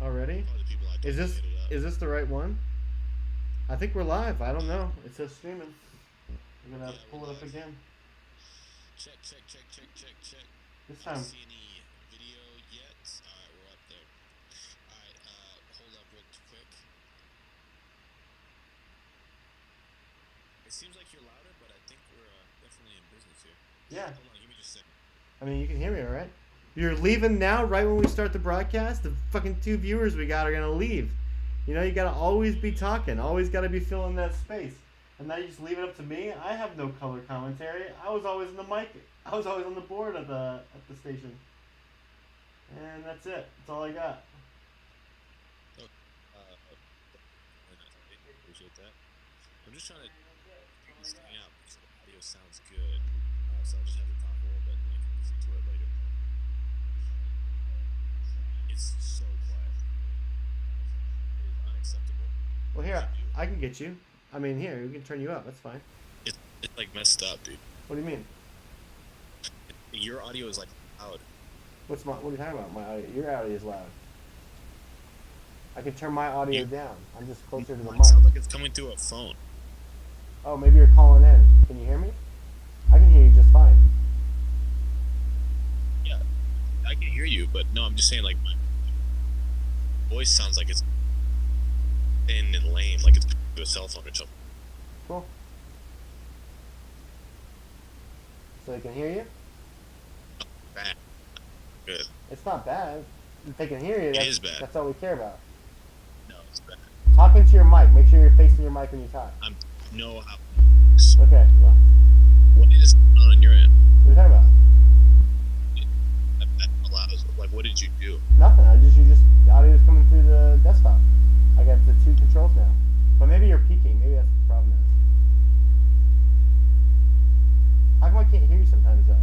Already? Probably the people I Is told to this hit it up. is this the right one? I think we're live. I don't know. It says streaming. I'm gonna Yeah, we're pull it up live. again. Check, check, check, check, check, check. This I don't time. see any video yet. Alright, we're up there. Alright, hold up real quick. It seems like you're louder, but I think we're definitely in business here. Yeah. Hold on, give me just a second. I mean, you can hear me, all right? You're leaving now, right when we start the broadcast. The fucking 2 viewers we got are gonna leave. You know, you gotta always be talking. Always gotta be filling that space. And now you just leave it up to me. I have no color commentary. I was always in the mic. I was always on the board at the station. And that's it. That's all I got. Oh, appreciate that. I'm just trying to figure this thing out because the audio sounds good. So I'll just have to talk a little bit and I can listen to it later. It's so quiet. It is unacceptable. Well, here, I can get you. I mean, here, we can turn you up. That's fine. It's like messed up, dude. What do you mean? Your audio is like loud. What are you talking about? My audio. Your audio is loud. I can turn my audio down. I'm just closer to the mic. It sounds like it's coming through a phone. Oh, maybe you're calling in. Can you hear me? I can hear you just fine. Yeah, I can hear you, but no, I'm just saying like my voice sounds like it's thin and lame, like it's to a cell phone or something. Cool. So they can hear you? Bad. Good. It's not bad. If they can hear you, It is bad. That's all we care about. No, it's bad. Talk into your mic. Make sure you're facing your mic when you talk. No. Okay, well. What is on your end? What are you talking about? That allows. Like, what did you do? Nothing. The audio is coming through the desktop. I got the 2 controls now. But maybe you're peaking. Maybe that's what the problem is. How come I can't hear you sometimes though?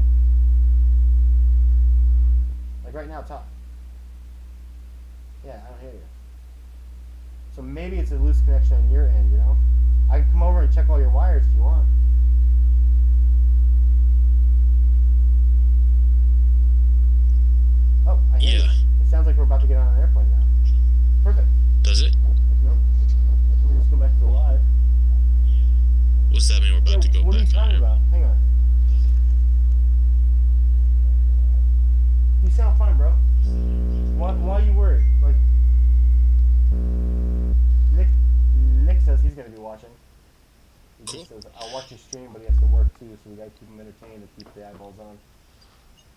Like right now, talk. Yeah, I don't hear you. So maybe it's a loose connection on your end, you know? I can come over and check all your wires if you want. Oh, I hear you. It sounds like we're about to get on an airplane now. Perfect. Does it? Nope. Let me just go back to the live. What's that mean? We're about to go what back are you talking about? Hang on. You sound fine, bro. Why are you worried? Like, Nick says he's gonna be watching. He Cool. just says, I'll watch your stream, but he has to work too, so we gotta keep him entertained and keep the eyeballs on.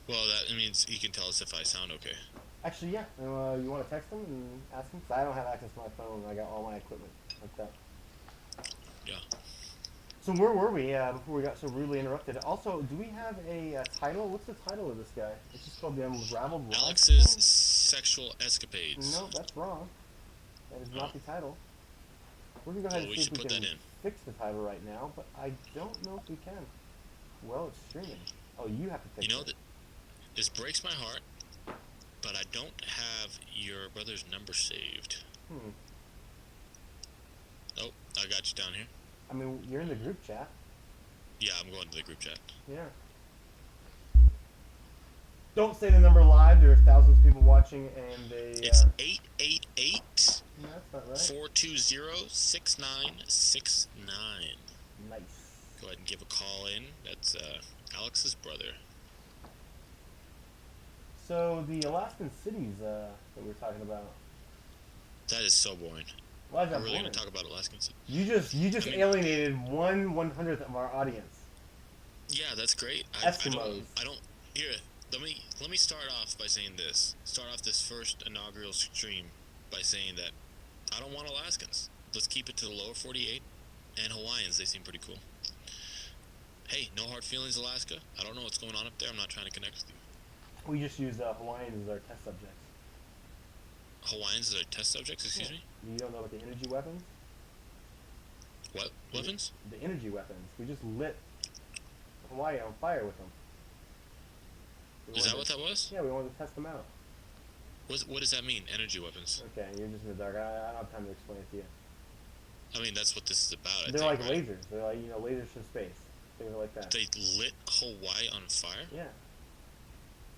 Well, that means he can tell us if I sound okay. Actually, yeah. You want to text him and ask him? 'Cause I don't have access to my phone. I got all my equipment like that. Yeah. So where were we before we got so rudely interrupted? Also, do we have a title? What's the title of this guy? It's just called The Unraveled Rod. Alex's Sexual Escapades. No, that's wrong. That is not the title. We're going to go ahead and we see if should we put can that in. fix the title right now, but I don't know if we can. Well, it's streaming. Oh, you have to fix it. You know, this breaks my heart, but I don't have your brother's number saved. Oh, I got you down here. I mean, you're in the group chat. Yeah, I'm going to the group chat. Yeah. Don't say the number live. There are thousands of people watching, and they. It's 888. No, that's not right. 420-6969. Nice. Go ahead and give a call in. That's Alex's brother. So the Alaskan cities that we were talking about. That is so boring. Why is that We're really boring? going to talk about Alaskans. You just alienated 1/100th of our audience. Yeah, that's great. Eskimos. I don't. Here, let me start off by saying this. Start off this first inaugural stream by saying that I don't want Alaskans. Let's keep it to the lower 48 and Hawaiians. They seem pretty cool. Hey, no hard feelings, Alaska. I don't know what's going on up there. I'm not trying to connect with you. We just use Hawaiians as our test subjects. Hawaiians are test subjects, excuse me? You don't know about the energy weapons? What? Weapons? The energy weapons. We just lit Hawaii on fire with them. Is that what that was? Yeah, we wanted to test them out. What does that mean, energy weapons? Okay, you're just in the dark. I don't have time to explain it to you. I mean, that's what this is about, They're like lasers. They're like, lasers from space. Things like that. They lit Hawaii on fire? Yeah.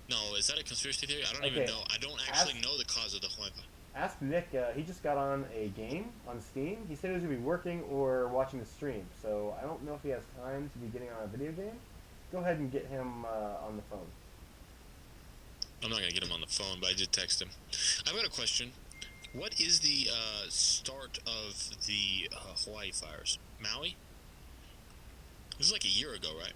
No, is that a conspiracy theory? I don't even know. I don't actually know the cause of the Hawaii fire. Ask Nick. He just got on a game on Steam. He said he was gonna be working or watching the stream. So I don't know if he has time to be getting on a video game. Go ahead and get him on the phone. I'm not gonna get him on the phone, but I did text him. I've got a question. What is the start of the Hawaii fires? Maui? This was like a year ago, right?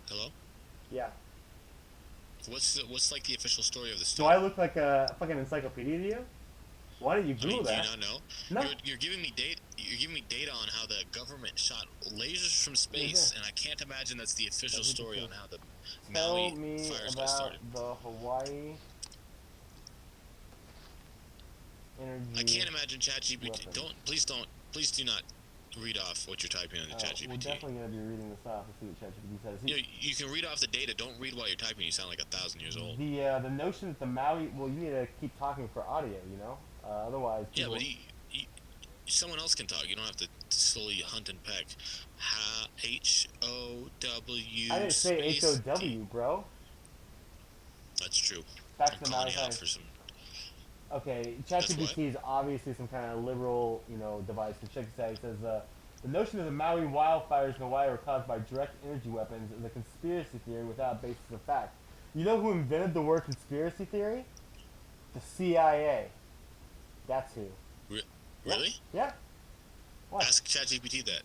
Hello? Yeah. What's like the official story of the Do start? I look like a fucking encyclopedia to you? Why didn't you Google Do you that? not know? No. You're giving me data. You're giving me data on how the government shot lasers from space, and I can't imagine that's the official story on how the Tell Maui me fires got about started. the Hawaii energy. I can't imagine ChatGPT. weapon. Please do not read off what you're typing on the ChatGPT. We're definitely going to be reading this off. Let's see what ChatGPT says. You can read off the data. Don't read while you're typing. You sound like 1,000 years old. The notion that the Maui. Well, you need to keep talking for audio. You know. Otherwise. Yeah, but someone else can talk. You don't have to slowly hunt and peck. H-O-W. I didn't say H-O-W, bro. That's true. Back I'm to the calling Maui you out fires. for some. Okay, That's ChatGPT is obviously some kind of liberal, device. But check this out. He says, the notion that the Maui wildfires in Hawaii were caused by direct energy weapons is a conspiracy theory without a basis of fact. You know who invented the word conspiracy theory? The CIA. That's who. Really? Yeah. What? Ask ChatGPT that.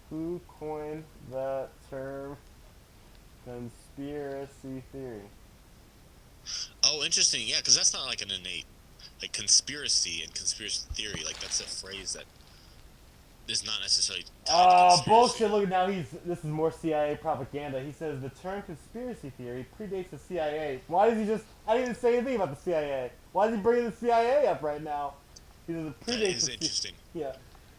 Who coined the term conspiracy theory? Oh, interesting. Yeah, because that's not like an innate, like conspiracy and conspiracy theory. Like that's a phrase that is not necessarily. Bullshit! Look, now this is more CIA propaganda. He says the term conspiracy theory predates the CIA. Why does he just? I didn't even say anything about the CIA. Why is he bringing the CIA up right now? He says it predates. That is interesting. Yeah,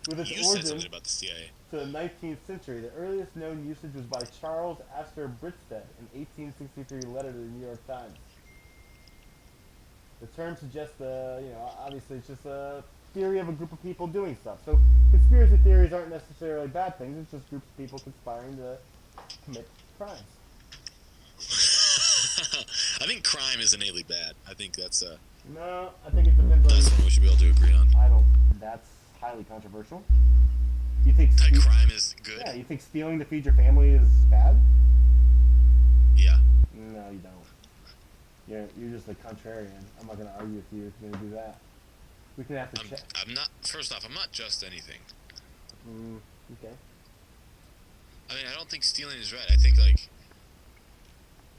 with its You said origin something about the CIA. to the 19th century. The earliest known usage was by Charles Astor Britstead in 1863 letter to the New York Times. The term suggests obviously it's just a theory of a group of people doing stuff. So conspiracy theories aren't necessarily bad things. It's just groups of people conspiring to commit crimes. I think crime is innately bad. I think that's No, I think it depends on. that's one we should be able to agree on. I don't. That's highly controversial. You think? That crime is good. Yeah, you think stealing to feed your family is bad? Yeah. No, you don't. You're just a contrarian. I'm not gonna argue with you if you're gonna do that. We can have to check. I'm not. First off, I'm not just anything. Okay. I mean, I don't think stealing is right. I think like.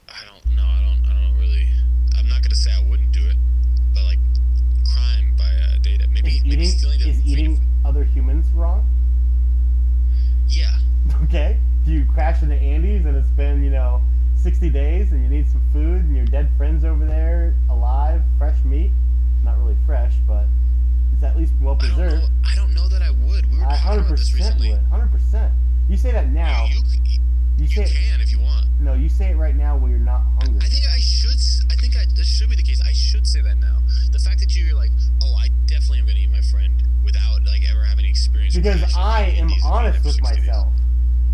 I don't know. I don't know really. I'm not gonna say I wouldn't do it, but like, crime by data. Maybe stealing. Is eating other humans wrong? Yeah. Okay. Do you crash in the Andes and it's been 60 days and you need some food and your dead friend's over there alive, fresh meat? Not really fresh, but it's at least well preserved. I don't know that I would. We were talking about this recently. 100%. You say that now. You can if you want. No, you say it right now when you're not hungry. I think I should. This should be the case. I should say that now. The fact that you're like, oh, I definitely am gonna eat my friend without like ever having experience. Because I am honest with myself.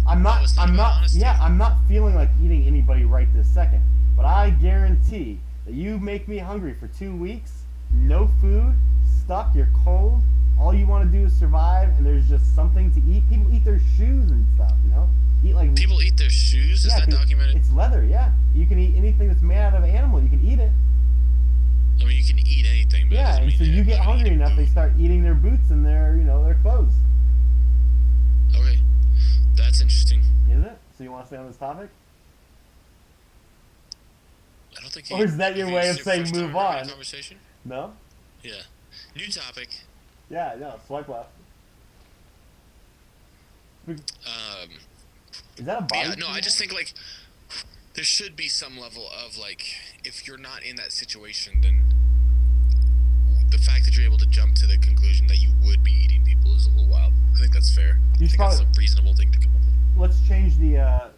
I'm not. I'm not feeling like eating anybody right this second. But I guarantee that you make me hungry for 2 weeks, no food, stuck, you're cold. All you want to do is survive, and there's just something to eat. People eat their shoes and stuff, People eat their shoes? Is that documented? It's leather, yeah. You can eat anything that's made out of an animal. You can eat it. I mean, you can eat anything, but yeah. And so you get hungry enough, they start eating their boots and their clothes. Okay, that's interesting. Is it? So you want to stay on this topic? I don't think. Or is that your way of saying move on? Conversation? No. Yeah. New topic. Yeah. No. Swipe left. Is that a body? Yeah, no, I just think like there should be some level of like if you're not in that situation, then the fact that you're able to jump to the conclusion that you would be eating people is a little wild. I think that's fair. I think that's a reasonable thing to come up with. Let's change the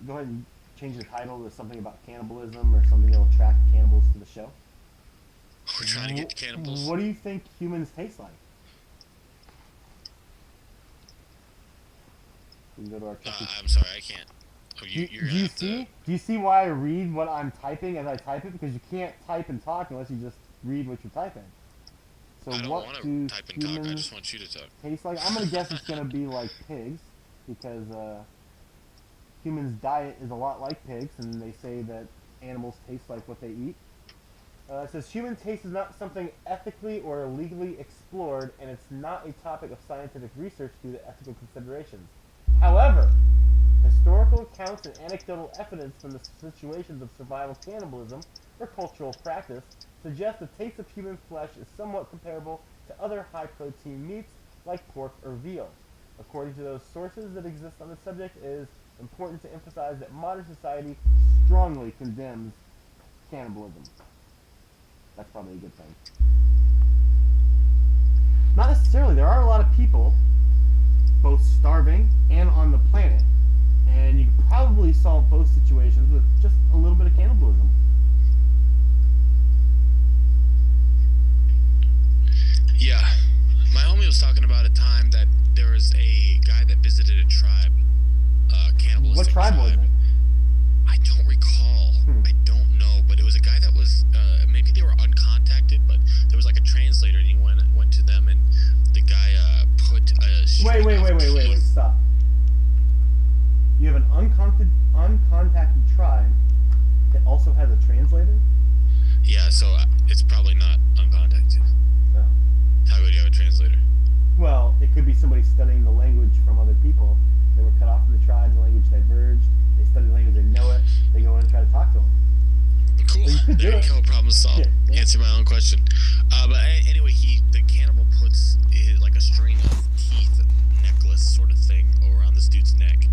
go ahead and change the title to something about cannibalism or something that will attract cannibals to the show. We're trying to get cannibals. What do you think humans taste like? We can go to our I'm sorry, I can't. Oh, Do, you're do gonna you have to. see? Do you see why I read what I'm typing as I type it? Because you can't type and talk unless you just read what you're typing. So I don't what want to do type and talk. I humans just want you to talk. taste like? I'm gonna guess it's gonna be like pigs, because humans' diet is a lot like pigs, and they say that animals taste like what they eat. It says human taste is not something ethically or legally explored, and it's not a topic of scientific research due to ethical considerations. However, historical accounts and anecdotal evidence from the situations of survival cannibalism or cultural practice suggest the taste of human flesh is somewhat comparable to other high-protein meats like pork or veal. According to those sources that exist on the subject, it is important to emphasize that modern society strongly condemns cannibalism. That's probably a good thing. Not necessarily. There are a lot of people, both starving and on the planet, and you could probably solve both situations with just a little bit of cannibalism. Yeah, my homie was talking about a time that there was a guy that visited a tribe, cannibalistic What tribe was it? I don't recall. I don't know, but it was a guy that was maybe they were uncontacted, but there was like a translator, and he went to them, and the guy put a Wait, stop. You have an uncontacted tribe that also has a translator? Yeah, so it's probably not uncontacted. No. How would you have a translator? Well, it could be somebody studying the language from other people. They were cut off from the tribe, the language diverged. They study the language, they know it. They go in and try to talk to them. Cool. So there you go. Problem solved. Yeah. Answer my own question. But anyway, the cannibal puts like a string of teeth necklace sort of thing around this dude's neck,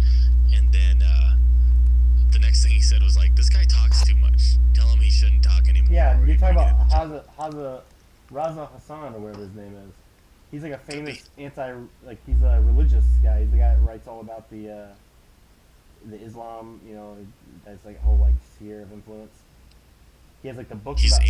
and then the next thing he said was like, "This guy talks too much. Tell him he shouldn't talk anymore." Yeah, you're talking about Raza Hassan or whatever his name is. He's like a famous he's a religious guy. He's the guy that writes all about the Islam, that's like a whole like sphere of influence. He has like the books about...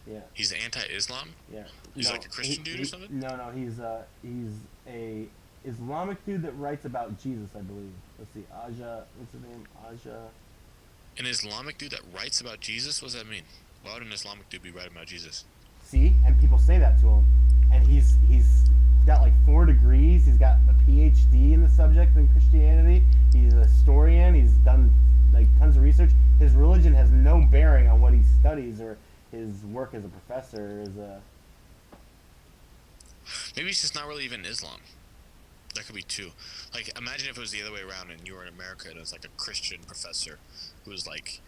Yeah. He's anti-Islam? Yeah. He's like a Christian dude or something? No, he's a Islamic dude that writes about Jesus, I believe. Let's see, Aja, what's his name? Aja. An Islamic dude that writes about Jesus? What does that mean? Why would an Islamic dude be writing about Jesus? See, and people say that to him, and he's got like 4 degrees. He's got a PhD in the subject in Christianity. He's a historian. He's done like tons of research. His religion has no bearing on what he studies or his work as a professor. Maybe he's just not really even Islam. That could be too. Like, imagine if it was the other way around and you were in America and it was like a Christian professor who was like,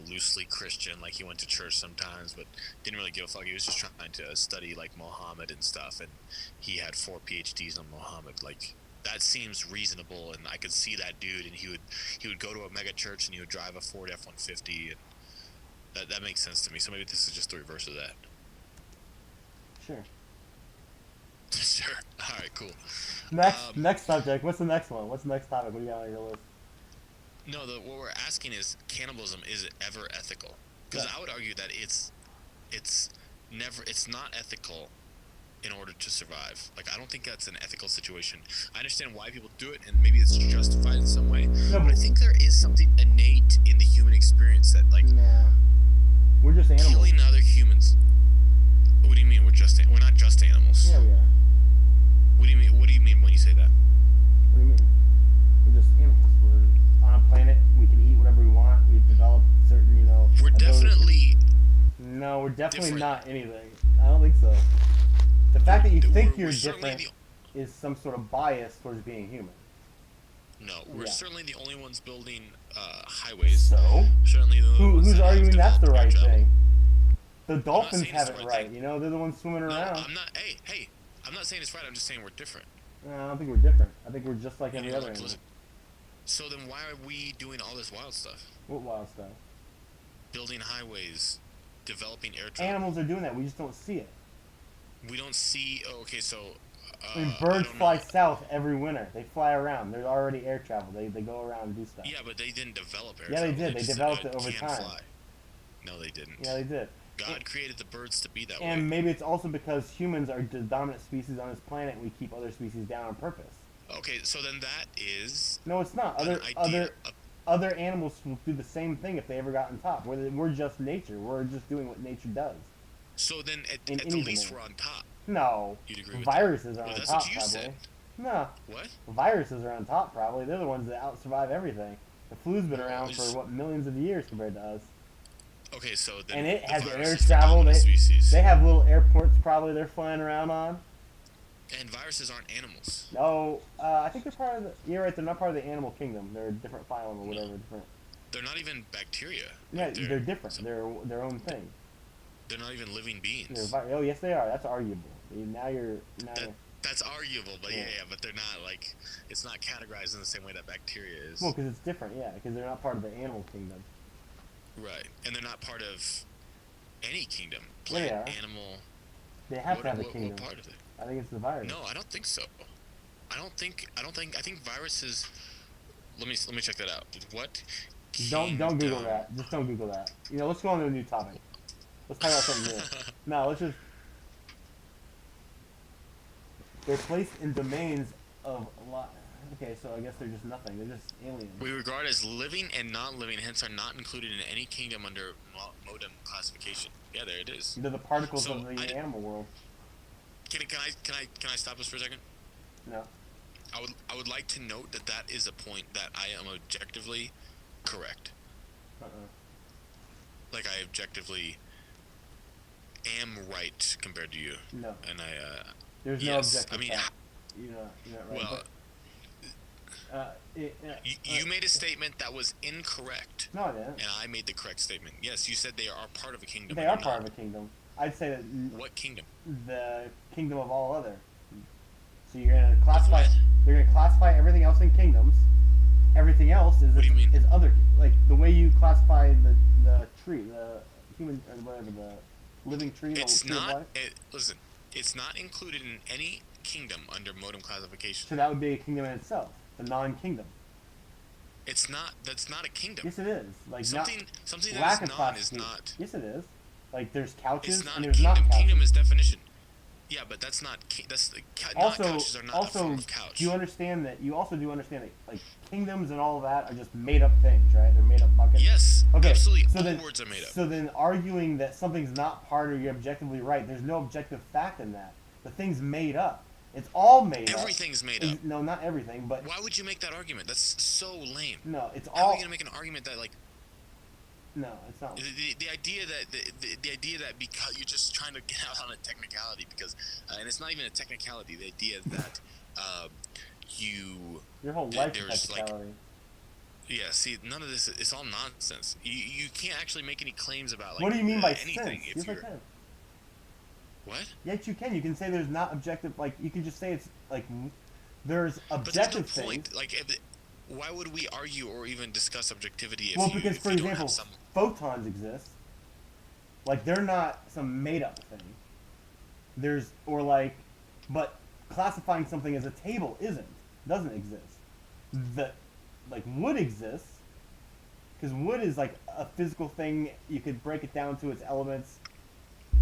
loosely Christian, like he went to church sometimes, but didn't really give a fuck. He was just trying to study like Muhammad and stuff, and he had 4 PhDs on Muhammad. Like, that seems reasonable, and I could see that dude, and he would go to a mega church and he would drive a Ford F-150, and that makes sense to me. So maybe this is just the reverse of that. Sure. Sure. All right. Cool. Next subject. What's the next one? What's the next topic? What do you got on your list? No, what we're asking is, cannibalism, is it ever ethical? Because I would argue that it's not ethical in order to survive. Like, I don't think that's an ethical situation. I understand why people do it, and maybe it's justified in some way, but I think there is something innate in the human experience that, like, we're just animals. Killing other humans. What do you mean we're not just animals? Yeah, we are. What do you mean when you say that? What do you mean? We're just animals. We're on a planet. We can eat whatever we want. We've developed certain, We're definitely... No, we're definitely different. not anything. I don't think so. The fact that you think you're different is some sort of bias towards being human. No, we're certainly the only ones building highways. So? Certainly the Who's arguing that's the right thing? The dolphins saying have it's it the right. right thing. They're the ones swimming around. I'm not. Hey, I'm not saying it's right. I'm just saying we're different. No, I don't think we're different. I think we're just like every other animal. So then why are we doing all this wild stuff? What wild stuff? Building highways, developing air travel. Animals are doing that. We just don't see it. We don't see... Oh, okay, so... I mean, birds fly south every winter. They fly around. There's already air travel. They go around and do stuff. Yeah, but they didn't develop air travel. travel. Yeah, they did. They developed it over time. Fly. No, they didn't. Yeah, they did. God created the birds to be that way. And maybe it's also because humans are the dominant species on this planet and we keep other species down on purpose. Okay, so then that is... No, it's not. Other other animals will do the same thing if they ever got on top. We're just nature. We're just doing what nature does. So then, at In the any least, domain. we're on top. No. You'd agree with Viruses that? are Well, on that's top, what you probably. said. No. What? Viruses are on top, probably. They're the ones that out-survive everything. The flu's been No, around it's- for, what, millions of years compared to us. Okay, so then And it the has virus air is the travel. dominant species. They have little airports, probably, they're flying around on. And viruses aren't animals. No, I think they're part of the... You're right, they're not part of the animal kingdom. They're a different phylum or whatever. Different. They're not even bacteria. Yeah, Like, they're different. so- They're their own thing. They're not even living beings. Oh, yes, they are. That's arguable. Now you're... That's arguable, but Yeah. yeah, but they're not like it's not categorized in the same way that bacteria is. Well, because it's different, yeah. Because they're not part of the animal kingdom. Right, and they're not part of any kingdom. Yeah, they Plant, are. animal. They have to have a What kingdom. part of it? I think it's the virus. No, I don't think so. I think viruses. Let me check that out. What? Don't Google kingdom- that. Just don't Google that. Let's go on to a new topic. Let's talk about something new. No, let's just... They're placed in domains of a lot... Okay, so I guess they're just nothing. They're just aliens. We regard as living and non-living, hence are not included in any kingdom under modem classification. Yeah, there it is. They're the particles So, of the animal world. Can I stop this for a second? No. I would like to note that is a point that I am objectively correct. Like I objectively am right compared to you. No. And There's yes, no objective I mean, fact. You're not right. well, you made a statement that was incorrect. No, I didn't. And I made the correct statement. Yes, you said they are part of a kingdom. They are part of a kingdom. I'd say that What kingdom? the kingdom of all other. So you're gonna classify. What? You're gonna classify everything else in kingdoms. Everything else is What do you mean? is other, like the way you classify the tree, the human or whatever, the living tree. It's the tree of not. life. Listen, it's not included in any kingdom under modem classification. So that would be a kingdom in itself, the non-kingdom. It's not. That's not a kingdom. Yes, it is. Like Something lack that of is non is classification. not. Yes, it is. Like there's couches It's not and a there's kingdom. not couches. Kingdom is definition. Yeah, but that's not. That's not couches are not a form of couch. do you understand that? You also do understand that like kingdoms and all of that are just made up things, right? They're made up buckets. Yes, Okay, absolutely. so All then, words are made up. So then arguing that something's not part of you're objectively right, there's no objective fact in that. The thing's made up. It's all made up. Everything's made up. No, not everything, but Why would you make that argument? That's so lame. no, it's How are all. you gonna make an argument that like No, it's not. the idea that the idea that because you're just trying to get out on a technicality because and it's not even a technicality. The idea that you Your whole life is there's, like, technicality. yeah, see, none of this, it's all nonsense. You can't actually make any claims about, like, What do you mean by anything sense? if Yes, I you're... can. What? Yes, you can. You can say there's not objective. Like you can just say it's like there's But there's no objective point. things. Like, why would we argue or even discuss objectivity if Well, you, because if for you don't example, have some... photons exist. Like they're not some made-up thing. But classifying something as a table doesn't exist. Like wood exists, because wood is like a physical thing. You could break it down to its elements.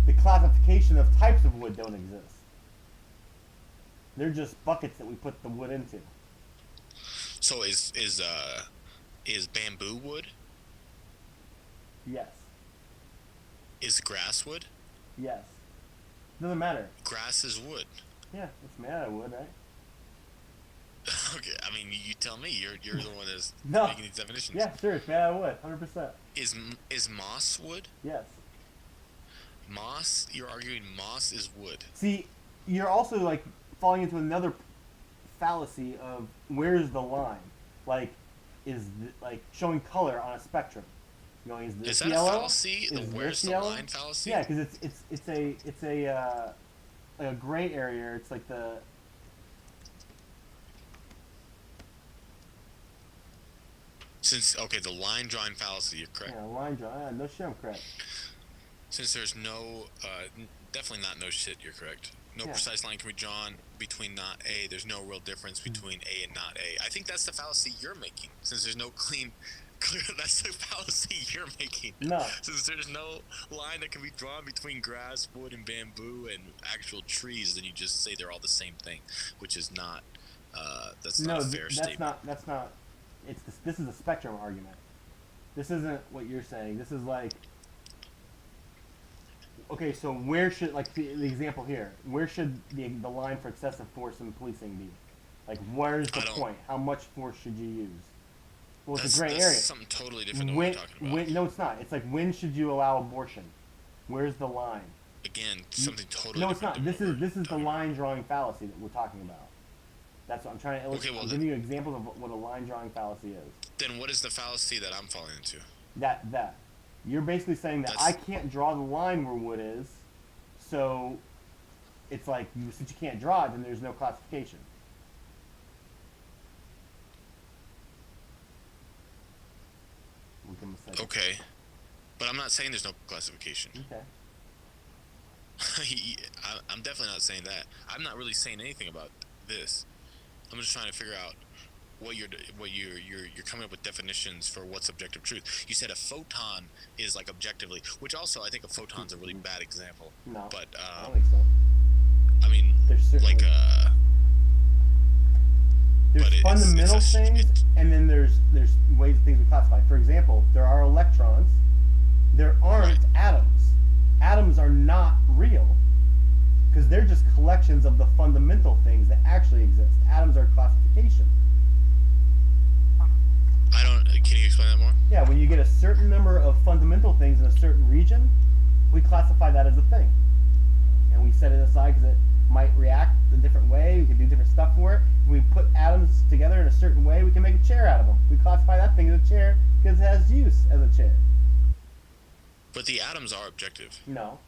The classification of types of wood don't exist. They're just buckets that we put the wood into. So is bamboo wood? Yes. Is grass wood? Yes. Doesn't matter. Grass is wood. Yeah, it's made out of wood, right? Okay, I mean, you tell me. You're the one that's No. making these definitions. Yeah, sure, it's made out of wood, 100%. Is moss wood? Yes. Moss? You're arguing moss is wood. See, you're also like falling into another fallacy of where's the line? Like, like showing color on a spectrum. Going, is this Is that yellow? a fallacy? The Is where's this the yellow? line fallacy? Yeah, because it's a like a gray area. It's like the Okay, the line drawing fallacy, you're correct. line draw. Yeah, no shit, I'm correct. Since there's no, definitely not no shit, you're correct. No Yeah. precise line can be drawn between not A. There's no real difference between A and not A. I think that's the fallacy you're making. Since there's no clear, that's the fallacy you're making. No. Since there's no line that can be drawn between grass, wood, and bamboo and actual trees, then you just say they're all the same thing, which is not, that's not a fair statement. That's not This is a spectrum argument. This isn't what you're saying. This is like, okay, so where should, like the example here, where should the line for excessive force in policing be? Like, where's the point? How much force should you use? Well, it's a gray area. That's something totally different than what we're talking about. No, it's not. It's like, when should you allow abortion? Where's the line? Again, something totally No, it's different. not. This is the line drawing fallacy that we're talking about. That's what I'm trying to illustrate. Okay, well, I'm giving you examples of what a line drawing fallacy is. Then what is the fallacy that I'm falling into? That. You're basically saying that I can't draw the line where wood is, so it's like, since you can't draw it, then there's no classification. Okay, but I'm not saying there's no classification. Okay. I'm definitely not saying that. I'm not really saying anything about this. I'm just trying to figure out what you're coming up with definitions for what's objective truth. You said a photon is like objectively, which also I think a photon's a really bad example. No, but I don't think so. I mean, like there's fundamental things, and then there's ways things we classify. For example, there are electrons. There aren't atoms. Atoms are not real because they're just collections of the fundamental things that actually exist. Atoms are classification. Can you explain that more? Yeah, when you get a certain number of fundamental things in a certain region, we classify that as a thing. And we set it aside because it might react a different way. We can do different stuff for it. If we put atoms together in a certain way, we can make a chair out of them. We classify that thing as a chair because it has use as a chair. But the atoms are objective. No,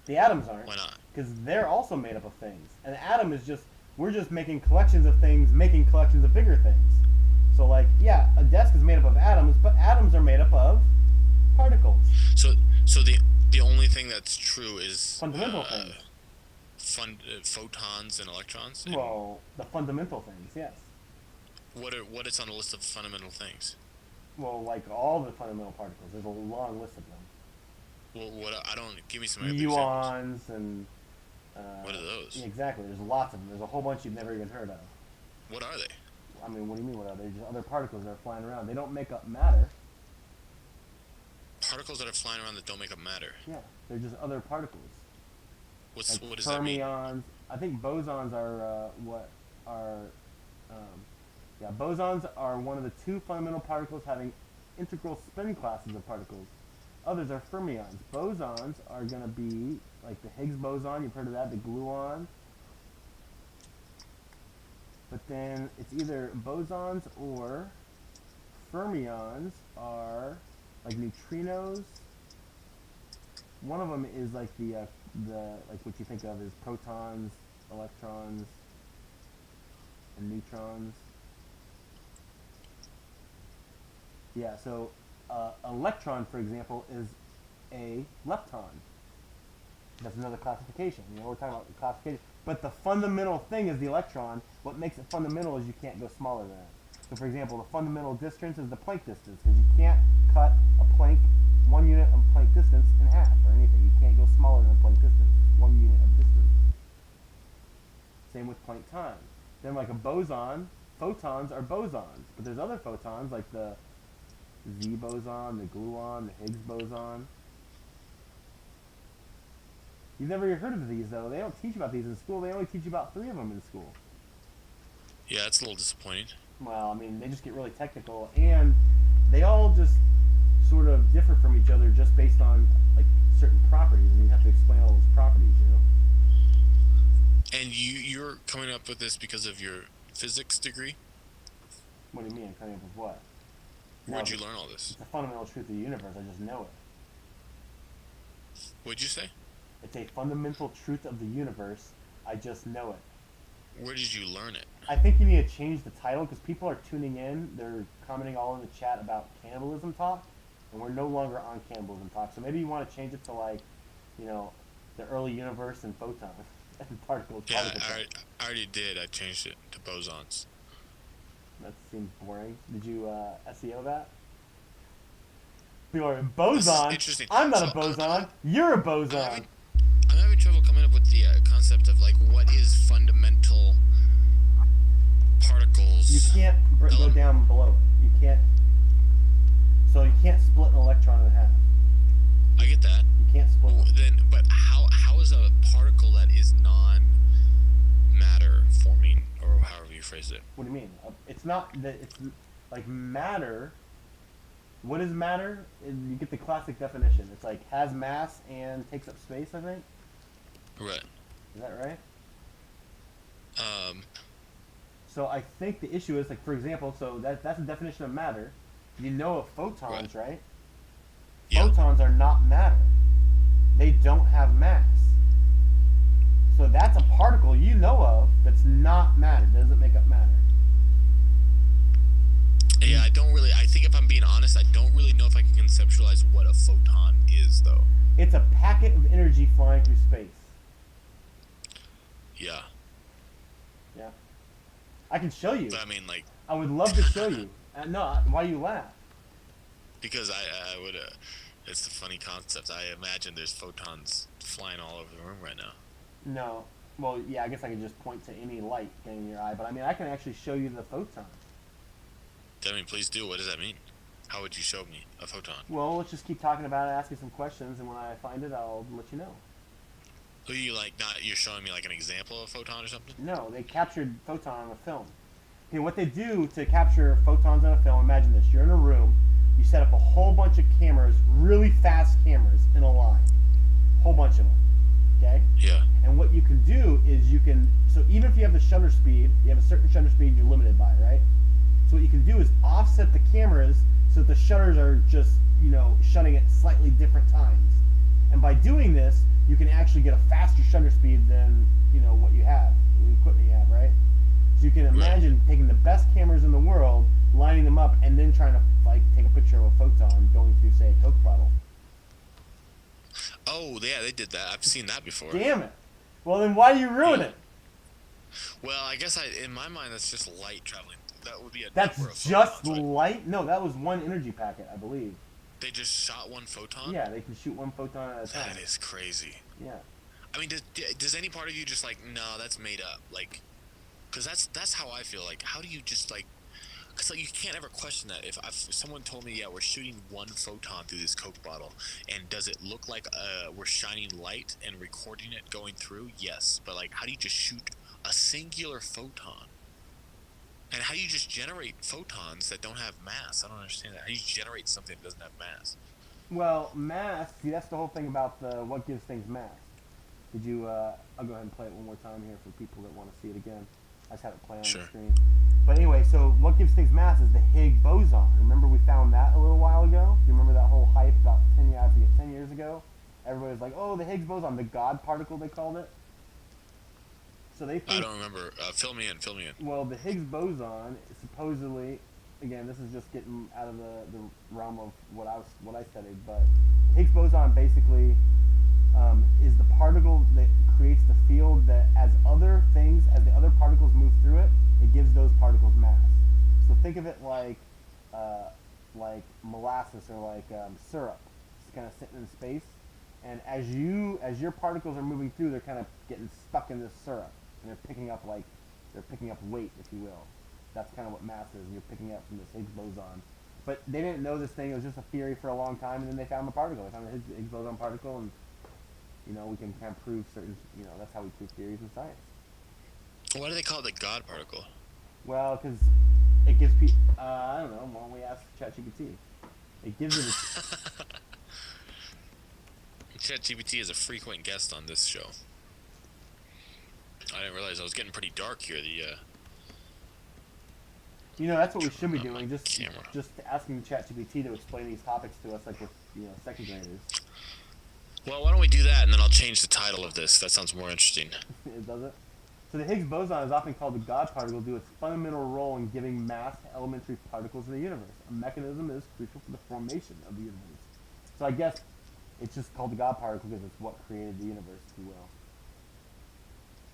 the atoms aren't. Why not? Because they're also made up of things. An atom is just, we're just making collections of things, making collections of bigger things. So like, yeah, a desk is made up of atoms, but atoms are made up of particles. So the only thing that's true is fundamental things. Photons and electrons. Well, the fundamental things, yes. What is on the list of fundamental things? Well, like all the fundamental particles. There's a long list of them. Well, give me some muons and. What are those? Exactly. There's lots of them. There's a whole bunch you've never even heard of. What are they? I mean, what do you mean? What are they? Just other particles that are flying around. They don't make up matter. Particles that are flying around that don't make up matter. Yeah, they're just other particles. What does that mean? Fermions. I think bosons are bosons are one of the two fundamental particles having integral spin classes of particles. Others are fermions. Bosons are going to be like the Higgs boson. You've heard of that, the gluon. But then it's either bosons or fermions are like neutrinos. One of them is like the like what you think of as protons, electrons, and neutrons. Yeah, so electron, for example, is a lepton. That's another classification. You know, we're talking about the classification. But the fundamental thing is the electron. What makes it fundamental is you can't go smaller than it. So, for example, the fundamental distance is the Planck distance, because you can't cut a Planck, 1 unit of Planck distance, in half or anything. You can't go smaller than a Planck distance, 1 unit of distance. Same with Planck time. Then, like a boson, photons are bosons, but there's other photons like the Z boson, the gluon, the Higgs boson. You've never heard of these, though. They don't teach about these in school. They only teach you about 3 of them in school. Yeah, that's a little disappointing. Well, I mean, they just get really technical, and they all just sort of differ from each other just based on, like, certain properties, and you have to explain all those properties, you know? And you're coming up with this because of your physics degree? What do you mean, coming up with what? Where'd you learn all this? It's the fundamental truth of the universe. I just know it. What'd you say? It's a fundamental truth of the universe. I just know it. Where did you learn it? I think you need to change the title because people are tuning in. They're commenting all in the chat about cannibalism talk, and we're no longer on cannibalism talk. So maybe you want to change it to, like, you know, the early universe and photons and particles. Yeah, I already did. I changed it to bosons. That seems boring. Did you SEO that? People are boson. Interesting. I'm not a boson. You're a boson. I'm having trouble coming up with the concept of, like, what is fundamental particles. You can't go down below it. You can't. So you can't split an electron in half. I get that. You can't split. Well, then, but how is a particle that is non-matter forming, or however you phrase it? What do you mean? It's not that it's like matter. What is matter? You get the classic definition. It's like has mass and takes up space, I think. Right. Is that right? So I think the issue is, like, for example, so that's the definition of matter. You know of photons, right? Yeah. Photons are not matter. They don't have mass. So that's a particle you know of that's not matter. Doesn't make up matter. Yeah, I think if I'm being honest, I don't really know if I can conceptualize what a photon is, though. It's a packet of energy flying through space. Yeah. Yeah. I can show you. But I mean, like... I would love to show you. No, why do you laugh? Because I would... it's a funny concept. I imagine there's photons flying all over the room right now. No. Well, yeah, I guess I could just point to any light getting in your eye, but I mean, I can actually show you the photon. I mean, please do. What does that mean? How would you show me a photon? Well, let's just keep talking about it, ask you some questions, and when I find it, I'll let you know. So you're showing me like an example of a photon or something? No, they captured photon on a film. Okay, what they do to capture photons on a film, imagine this. You're in a room, you set up a whole bunch of cameras, really fast cameras, in a line. Whole bunch of them. Okay? Yeah. And what you can do is so even if you have the shutter speed, you have a certain shutter speed you're limited by, right? So what you can do is offset the cameras so that the shutters are just, shutting at slightly different times. And by doing this, you can actually get a faster shutter speed than, what you have, the equipment you have, right? So you can imagine taking the best cameras in the world, lining them up, and then trying to, take a picture of a photon going through, say, a Coke bottle. Oh, yeah, they did that. I've seen that before. Damn it. Well, then why do you ruin it? Well, I guess in my mind, that's just light traveling. That would be a That's number of just photons, right? light? No, that was one energy packet, I believe. They just shot one photon? Yeah, they can shoot one photon at a time. That is crazy. Yeah. I mean, does any part of you just no, that's made up? Because that's how I feel. How do you just because you can't ever question that. If someone told me, yeah, we're shooting one photon through this Coke bottle, and does it look like we're shining light and recording it going through? Yes, but how do you just shoot a singular photon? And how do you just generate photons that don't have mass? I don't understand that. How do you generate something that doesn't have mass? Well, mass, see, that's the whole thing about what gives things mass. Did you, I'll go ahead and play it one more time here for people that want to see it again. I just have it play on the screen. But anyway, so what gives things mass is the Higgs boson. Remember we found that a little while ago? Do you remember that whole hype about 10 years ago? Everybody was like, oh, the Higgs boson, the God particle they called it. So they think, I don't remember. Fill me in. Well, the Higgs boson is supposedly, again, this is just getting out of the realm of what I studied, but the Higgs boson basically is the particle that creates the field that as the other particles move through it, it gives those particles mass. So think of it like molasses or like syrup. It's kind of sitting in space, and as your particles are moving through, they're kind of getting stuck in this syrup, and they're picking up weight, if you will. That's kind of what mass is, and you're picking up from this Higgs boson. But they didn't know this thing. It was just a theory for a long time, and then they found the particle. They found the Higgs boson particle, and we can kind of prove certain. That's how we prove theories in science. Why do they call it the God particle? Well, because it gives people. I don't know. Why don't we ask ChatGPT? It gives it. ChatGPT is a frequent guest on this show. I didn't realize I was getting pretty dark here. That's what we should be doing. Just asking ChatGPT to explain these topics to us, like with second graders. Well, why don't we do that, and then I'll change the title of this. That sounds more interesting. It does it. So the Higgs boson is often called the God particle due to its fundamental role in giving mass to elementary particles in the universe. A mechanism that is crucial for the formation of the universe. So I guess it's just called the God particle because it's what created the universe, if you will.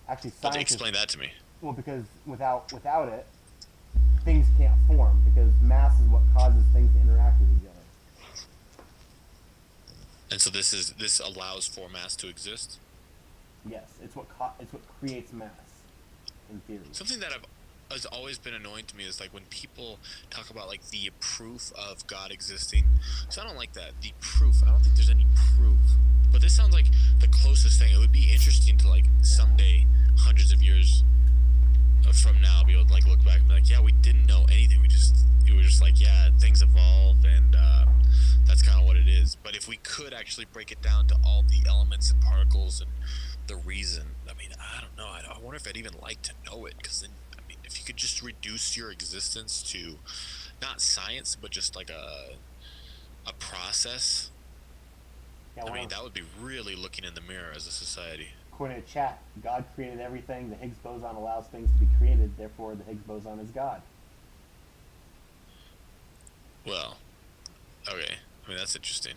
Actually, science. Explain that to me. Well, because without it, things can't form, because mass is what causes things to interact with each other. And so this allows for mass to exist? Yes, it's what creates mass, in theory. Something that has always been annoying to me is like when people talk about like the proof of God existing. So I don't like that. The proof. I don't think there's any proof. But this sounds like the closest thing. It would be interesting to like someday, hundreds of years from now, be able to like look back and be like, yeah, we didn't know anything. We were just like, yeah, things evolve, and that's kind of what it is. But if we could actually break it down to all the elements and particles and the reason, I mean, I don't know. I wonder if I'd even like to know it, because then, I mean, if you could just reduce your existence to not science, but just like a process. Yeah, I mean, that would be really looking in the mirror as a society. According to chat, God created everything. The Higgs boson allows things to be created. Therefore, the Higgs boson is God. Well, okay. I mean, that's interesting.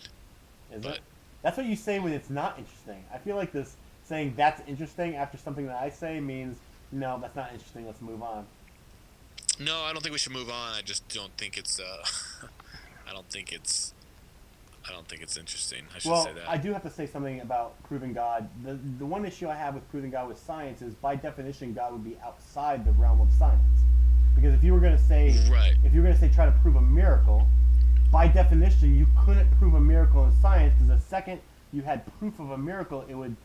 Is it? That's what you say when it's not interesting. I feel like this saying that's interesting after something that I say means, no, that's not interesting. Let's move on. No, I don't think we should move on. I just don't think it's. I don't think it's interesting. I should say that. I do have to say something about proving God. The one issue I have with proving God with science is, by definition, God would be outside the realm of science. Because if you were going to say, try to prove a miracle, by definition, you couldn't prove a miracle in science, because the second you had proof of a miracle, it would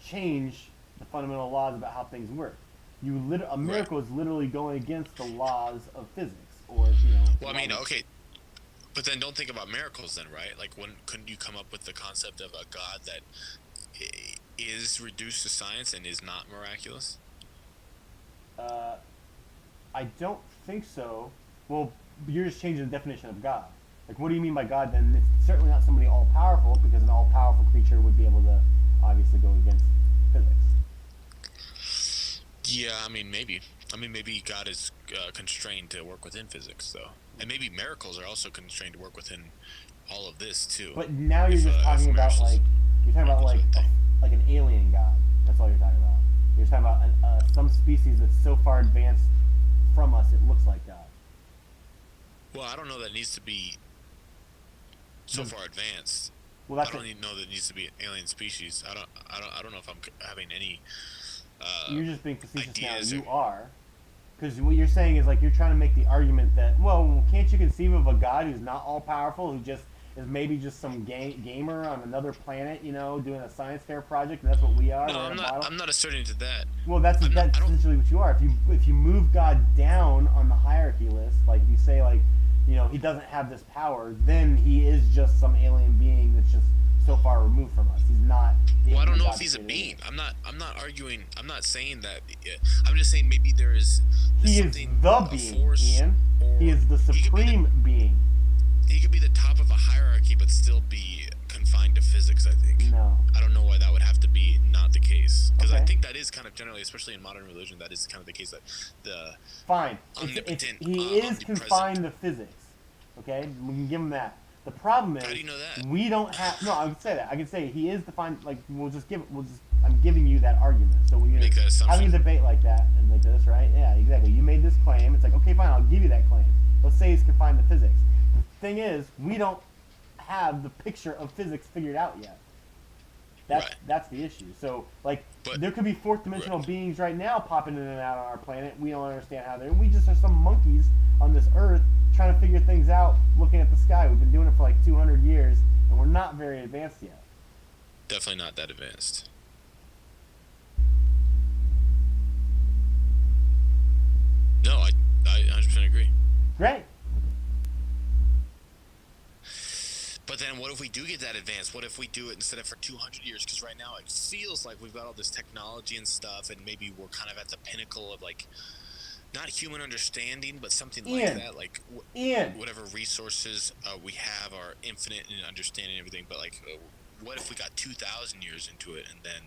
change the fundamental laws about how things work. A miracle is literally going against the laws of physics, or Well, I mean, okay. But then don't think about miracles then, right? Like, couldn't you come up with the concept of a God that is reduced to science and is not miraculous? I don't think so. Well, you're just changing the definition of God. Like, what do you mean by God then? It's certainly not somebody all-powerful, because an all-powerful creature would be able to obviously go against physics. Yeah, I mean, maybe. Maybe God is constrained to work within physics, though. And maybe miracles are also constrained to work within all of this too. But now you're just talking about like an alien god. That's all you're talking about. You're talking about some species that's so far advanced from us it looks like God. Well, I don't know that it needs to be so far advanced. Well, I don't even know that it needs to be an alien species. I don't know if I'm having any. You're just being facetious now. Ideas You are. Because what you're saying is, like, you're trying to make the argument that, well, can't you conceive of a God who's not all-powerful, who just is maybe just some gamer on another planet, doing a science fair project, and that's what we are? No, I'm not asserting to that. Well, that's essentially what you are. If you move God down on the hierarchy list, like you say, like, he doesn't have this power, then he is just some alien being that's just so far removed from us. He's not. Well, I don't know if he's a being. I'm not arguing. I'm not saying that. I'm just saying maybe there is. He is the being, Ian. He is the supreme being. He could be the top of a hierarchy, but still be confined to physics. I think. No. I don't know why that would have to be not the case, because I think that is kind of generally, especially in modern religion, that is kind of the case, that the he is confined to physics. Okay, we can give him that. The problem is, how do you know that? We don't have. No, I would say that. I can say he is defined. Like, I'm giving you that argument. So when you're having a debate like that and like this, right? Yeah, exactly. You made this claim. It's like, okay, fine, I'll give you that claim. Let's say he's confined to physics. The thing is, we don't have the picture of physics figured out yet. That's the issue. So, like, there could be fourth dimensional beings right now popping in and out on our planet. We don't understand how they're. We just are some monkeys on this Earth trying to figure things out, looking at the sky. We've been doing it for like 200 years, and we're not very advanced yet. Definitely not that advanced. No, I 100% agree. Great. But then what if we do get that advanced? What if we do it instead of for 200 years? Because right now it feels like we've got all this technology and stuff, and maybe we're kind of at the pinnacle of, like, not human understanding, but something like that. Like, whatever resources we have are infinite in understanding everything. But, like, what if we got 2,000 years into it, and then...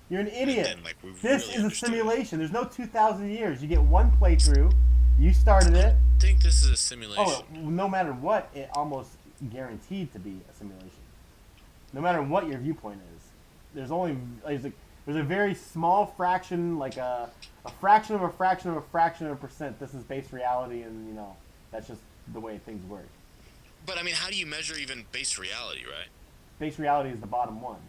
You're an idiot. Then, like, this is a simulation. There's no 2,000 years. You get one playthrough. You started it. I think this is a simulation. Oh, no matter what, it almost guaranteed to be a simulation. No matter what your viewpoint is. There's a very small fraction, like a fraction of a fraction of a fraction of a percent. This is base reality, and that's just the way things work. But I mean, how do you measure even base reality, right? Base reality is the bottom one.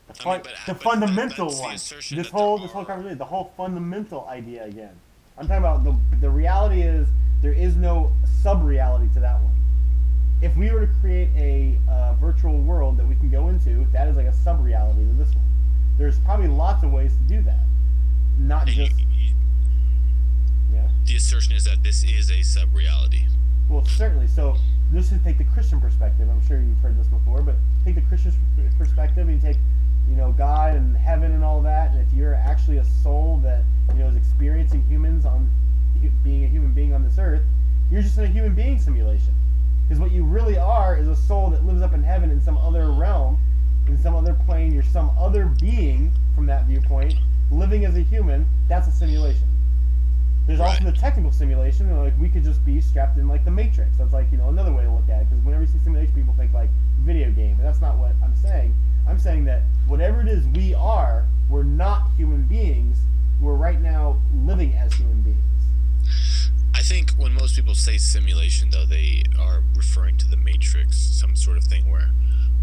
The fundamental one. This whole conversation, the whole fundamental idea again. I'm talking about the reality is there is no sub-reality to that one. If we were to create a virtual world that we can go into, that is like a sub-reality to this one. There's probably lots of ways to do that. Not and just... Yeah? The assertion is that this is a sub-reality. Well, certainly. So, let's just take the Christian perspective. I'm sure you've heard this before, but take the Christian perspective and you take, God and heaven and all that, and if you're actually a soul that, is experiencing humans on, being a human being on this earth, you're just in a human being simulation. Because what you really are is a soul that lives up in heaven in some other realm, in some other plane. You're some other being from that viewpoint, living as a human. That's a simulation. There's also the technical simulation, like we could just be strapped in like the Matrix. That's like, another way to look at it. Because whenever you see simulation, people think like video game, but that's not what I'm saying. I'm saying that whatever it is we are, we're not human beings. We're right now living as human beings. I think when most people say simulation, though, they are referring to the Matrix, some sort of thing where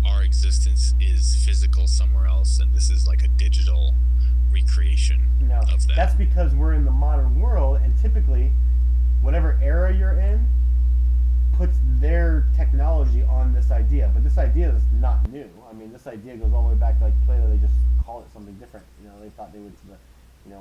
our existence is physical somewhere else, and this is like a digital recreation of that. That's because we're in the modern world, and typically, whatever era you're in, puts their technology on this idea. But this idea is not new. I mean, this idea goes all the way back to like Plato. They just call it something different. They thought they would to the,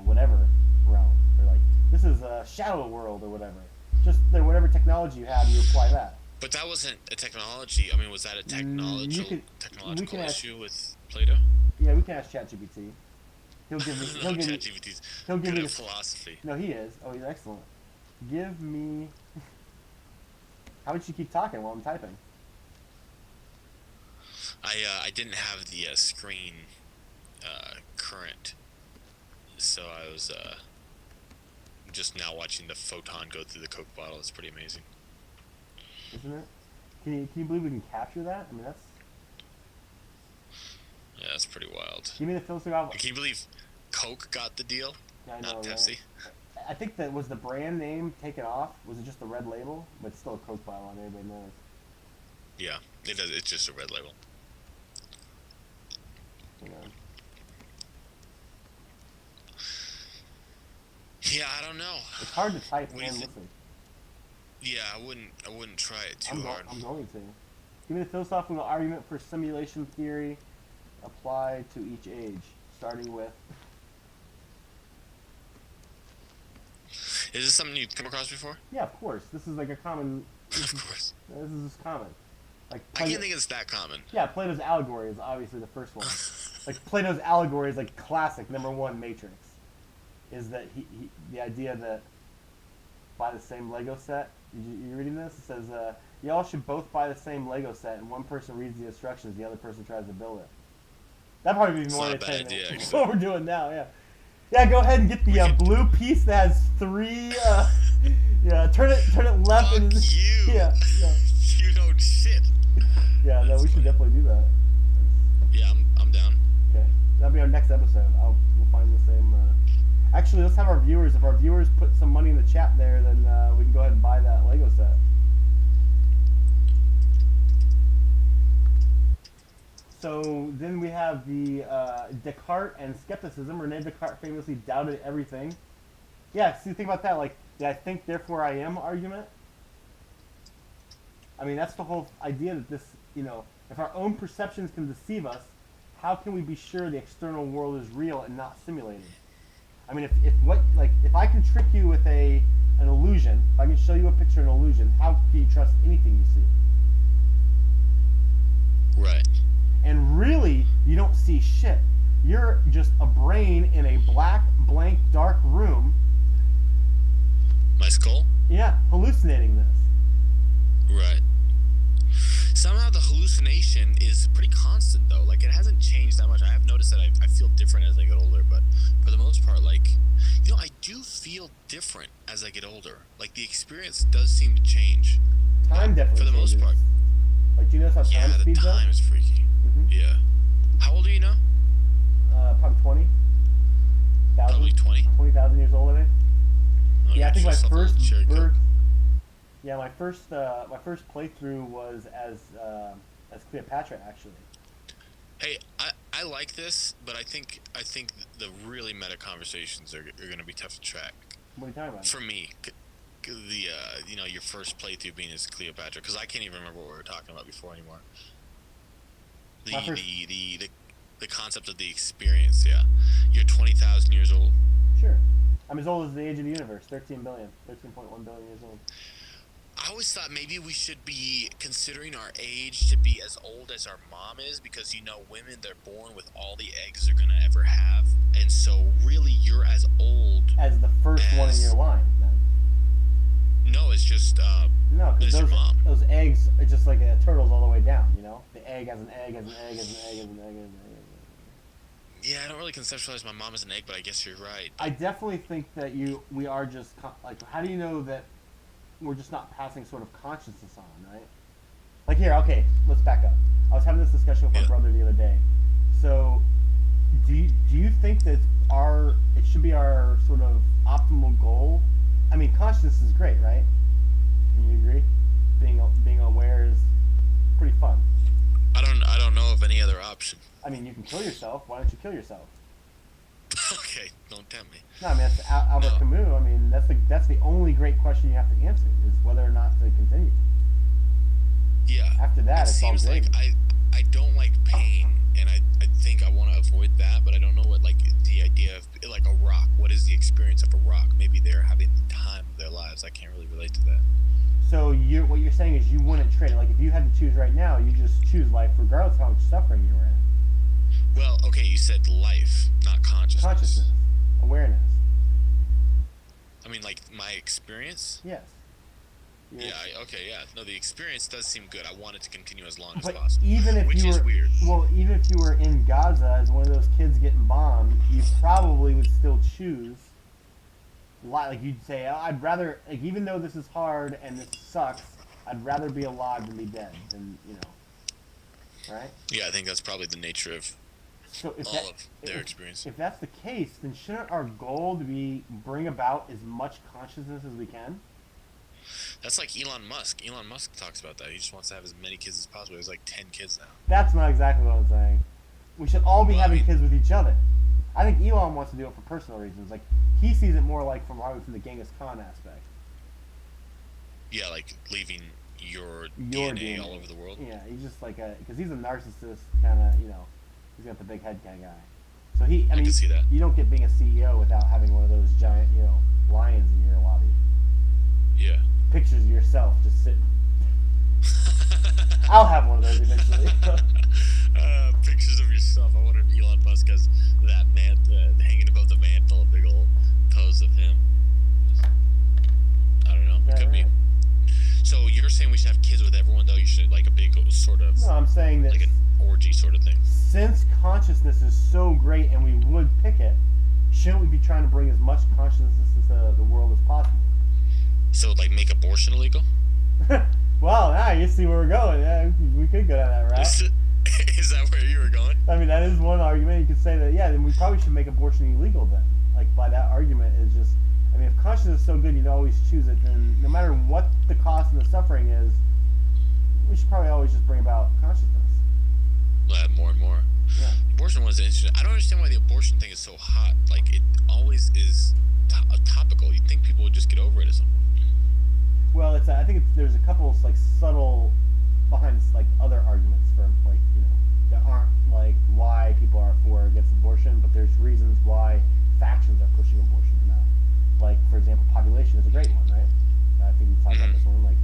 whatever realm. They're like, this is a shadow world or whatever. Just whatever technology you have, you apply that. But that wasn't a technology. I mean, was that a technological issue with Plato? Yeah, we can ask ChatGPT. He'll give me. He'll give me philosophy. No, he is. Oh, he's excellent. Give me. How would you keep talking while I'm typing? I didn't have the screen current, so I was just now watching the photon go through the Coke bottle. It's pretty amazing, isn't it? Can you believe we can capture that? I mean, that's. Yeah, that's pretty wild. Give me the filter out. Can you believe Coke got the deal? Yeah, I know, not Pepsi. Right? I think that was the brand name taken off. Was it just the red label? But it's still a Coke bottle on everybody knows. Yeah, it does. It's just a red label. Hang on. Yeah, I don't know. It's hard to type and listen. Yeah, I wouldn't try it too hard. I'm going to. Give me the philosophical argument for simulation theory applied to each age, starting with. Is this something you've come across before? Yeah, of course. This is like a common. Of course. This is common. Like I can't think it's that common. Yeah, Plato's allegory is obviously the first one. Like Plato's allegory is like classic #1 Matrix. Is that the idea that buy the same Lego set? You reading this? It says y'all should both buy the same Lego set, and one person reads the instructions, the other person tries to build it. That probably be more entertaining than what we're doing now. Yeah. Yeah, go ahead and get the blue piece that has 3. Yeah, turn it left. Fuck and you. Yeah. You don't shit. Yeah, no, we should definitely do that. Yeah, I'm down. Okay, that'll be our next episode. We'll find the same. Actually, let's have our viewers. If our viewers put some money in the chat there, then we can go ahead and buy that Lego set. So then we have the Descartes and skepticism. Rene Descartes famously doubted everything. Yeah, see, think about that. Like, the I think, therefore I am argument. I mean, that's the whole idea that this, if our own perceptions can deceive us, how can we be sure the external world is real and not simulated? I mean, if I can trick you with an illusion, if I can show you a picture of an illusion, how can you trust anything you see? Right. And really, you don't see shit. You're just a brain in a black, blank, dark room. My skull? Yeah, hallucinating this. Right. Somehow the hallucination is pretty constant, though. Like, it hasn't changed that much. I have noticed that I feel different as I get older, but for the most part, like, I do feel different as I get older. Like, the experience does seem to change. Time definitely for the changes. most part. Like, do you notice how time speeds up? Yeah, the time is freaky. Mm-hmm. Yeah. How old are you now? Probably 20. Probably 20? 20,000 years old, I think. Oh, yeah, I think my first birth. Yeah, my first playthrough was as Cleopatra, actually. Hey, I like this, but I think the really meta conversations are going to be tough to track. What are you talking about? For me, the your first playthrough being as Cleopatra, because I can't even remember what we were talking about before anymore. The concept of the experience, yeah. You're 20,000 years old. Sure. I'm as old as the age of the universe, 13.1 billion years old. I always thought maybe we should be considering our age to be as old as our mom is, because women, they're born with all the eggs they're gonna ever have, and so really you're as old as the first one in your line. Then. No, it's just no, because your mom. Those eggs are just like a turtle's all the way down. The egg has an egg, has an egg, has an egg, has an egg, has an egg. Yeah, I don't really conceptualize my mom as an egg, but I guess you're right. I definitely think that we are just like, how do you know that we're just not passing sort of consciousness on, right? Like here, okay, let's back up. I was having this discussion with my brother the other day. So, do you think that it should be our sort of optimal goal? I mean, consciousness is great, right? Can you agree? Being aware is pretty fun. I don't know of any other option. I mean, you can kill yourself. Why don't you kill yourself? Okay, don't tempt me. No, I mean, that's Albert Camus. I mean, that's the only great question you have to answer, is whether or not to continue. Yeah. After that, it seems like I don't like pain, and I think I want to avoid that, but I don't know what, like, the idea of, like, a rock. What is the experience of a rock? Maybe they're having the time of their lives. I can't really relate to that. So what you're saying is you wouldn't trade it. Like, if you had to choose right now, you just choose life regardless of how much suffering you were in. Well, okay, you said life, not consciousness. Consciousness. Awareness. I mean, like, my experience? Yes. Yeah, No, the experience does seem good. I want it to continue as long as But possible. even if which is weird. Well, even if you were in Gaza as one of those kids getting bombed, you probably would still choose. Like, you'd say, I'd rather, like, even though this is hard and this sucks, I'd rather be alive than be dead. And, right? Yeah, I think that's probably the nature of all of their experience. If that's the case, then shouldn't our goal to be bring about as much consciousness as we can? That's like Elon Musk. Elon Musk talks about that. He just wants to have as many kids as possible. He has like 10 kids now. That's not exactly what I'm saying. We should all be having kids with each other. I think Elon wants to do it for personal reasons. Like, he sees it more like from the Genghis Khan aspect. Yeah, like leaving your DNA all over the world. Yeah, he's just like because he's a narcissist kind of, he's got the big head kind of guy. So I mean, can see that. You don't get being a CEO without having one of those giant, lions in your lobby. Yeah. Pictures of yourself just sitting. I'll have one of those eventually. Pictures of yourself. I wonder if Elon Musk has that hanging above the mantle, a big old pose of him. I don't know. It could be. So you're saying we should have kids with everyone, though? You should, like, a big sort of... No, I'm saying that... Like an orgy sort of thing. Since consciousness is so great and we would pick it, shouldn't we be trying to bring as much consciousness into the world as possible? So, like, make abortion illegal? Well, now you see where we're going. Yeah, we could go down that route. Is that where you were going? I mean, that is one argument. You could say that, then we probably should make abortion illegal then. Like, by that argument is just... I mean, if consciousness is so good you'd always choose it, then no matter what the cost and the suffering is, we should probably always just bring about consciousness. More and more. Yeah. Abortion was interesting. I don't understand why the abortion thing is so hot. Like, it always is topical. You'd think people would just get over it at some point. Well, I think there's a couple like subtle behind like other arguments for like that aren't like why people are for or against abortion, but there's reasons why factions are pushing abortion or not. Like, for example, population is a great one, right? I think we talked about this one. Like,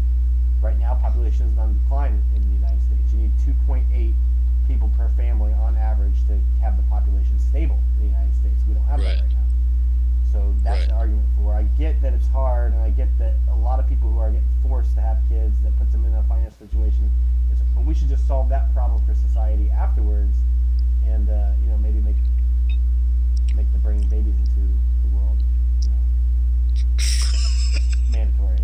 right now, population is on decline in the United States. You need 2.8 people per family on average to have the population stable in the United States. We don't have that right now. So that's the argument for. I get that it's hard, and I get that a lot of people who are getting forced to have kids, that puts them in a financial situation. But we should just solve that problem for society afterwards, and maybe make the bringing babies into the world, mandatory.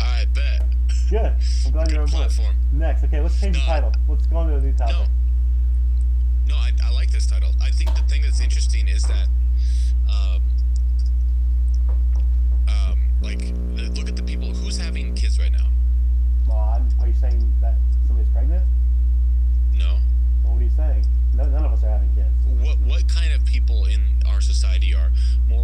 Alright, bet. Good. I'm glad you're on board. Next, okay, let's change the title. Let's go on to a new topic. No, I like this title. I think the thing that's interesting is that, look at the people. Who's having kids right now? Well, are you saying that somebody's pregnant? No. Well, what are you saying? None of us are having kids. What kind of people in our society are more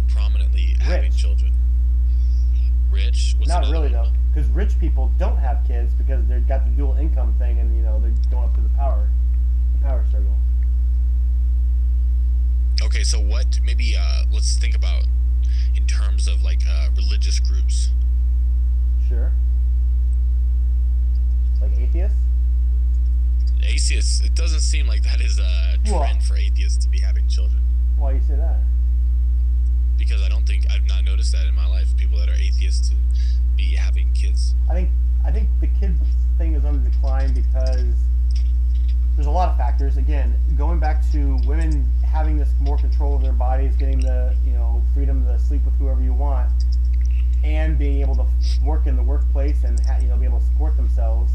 rich? Not really though, because rich people don't have kids because they've got the dual income thing, and they're going up to the power struggle. Okay, so what? Maybe let's think about in terms of like religious groups. Sure. Like atheists. Atheists. It doesn't seem like that is a trend for atheists to be having children. Why you say that? Because I've not noticed that in my life. People that are atheists to be having kids. I think the kids thing is on the decline because there's a lot of factors. Again, going back to women having this more control of their bodies, getting the freedom to sleep with whoever you want, and being able to work in the workplace and be able to support themselves.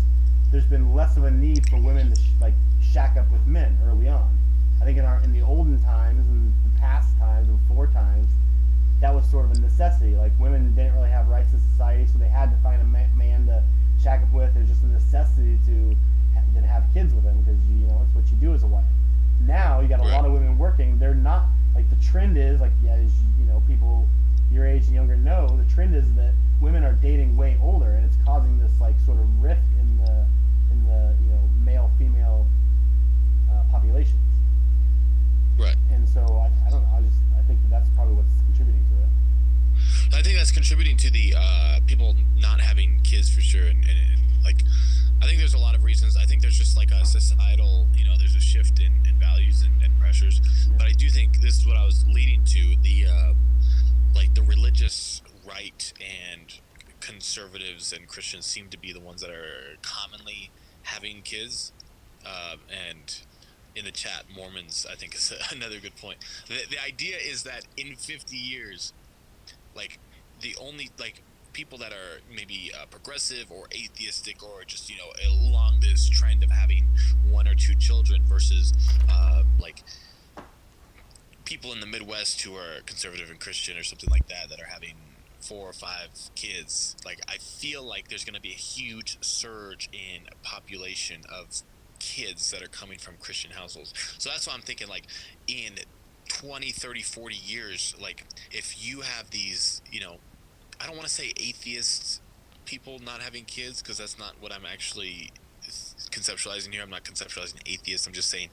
There's been less of a need for women to shack up with men early on. I think in the olden times and the past times and before times, that was sort of a necessity. Like women didn't really have rights in society, so they had to find a man to shack up with. It was just a necessity to then have kids with him because it's what you do as a wife. Now you got a lot of women working. They're not like the trend is like as people your age and younger know. The trend is that women are dating way older, and it's causing this like sort of rift in the male female populations. Right. And so I don't know. I think that's probably what's contributing to it. I think that's contributing to the people not having kids for sure, and like I think there's a lot of reasons. I think there's just like a societal, there's a shift in values and pressures. Yeah. But I do think this is what I was leading to, the like the religious right and conservatives and Christians seem to be the ones that are commonly having kids, and in the chat, Mormons, I think, is another good point. The idea is that in 50 years, like, the only, like, people that are maybe progressive or atheistic or just, along this trend of having one or two children versus, like, people in the Midwest who are conservative and Christian or something like that that are having 4 or 5 kids. Like, I feel like there's going to be a huge surge in population of kids that are coming from Christian households. So that's why I'm thinking, like, in 20, 30, 40 years, like, if you have these, I don't want to say atheist people not having kids, because that's not what I'm actually conceptualizing here. I'm not conceptualizing atheists. I'm just saying,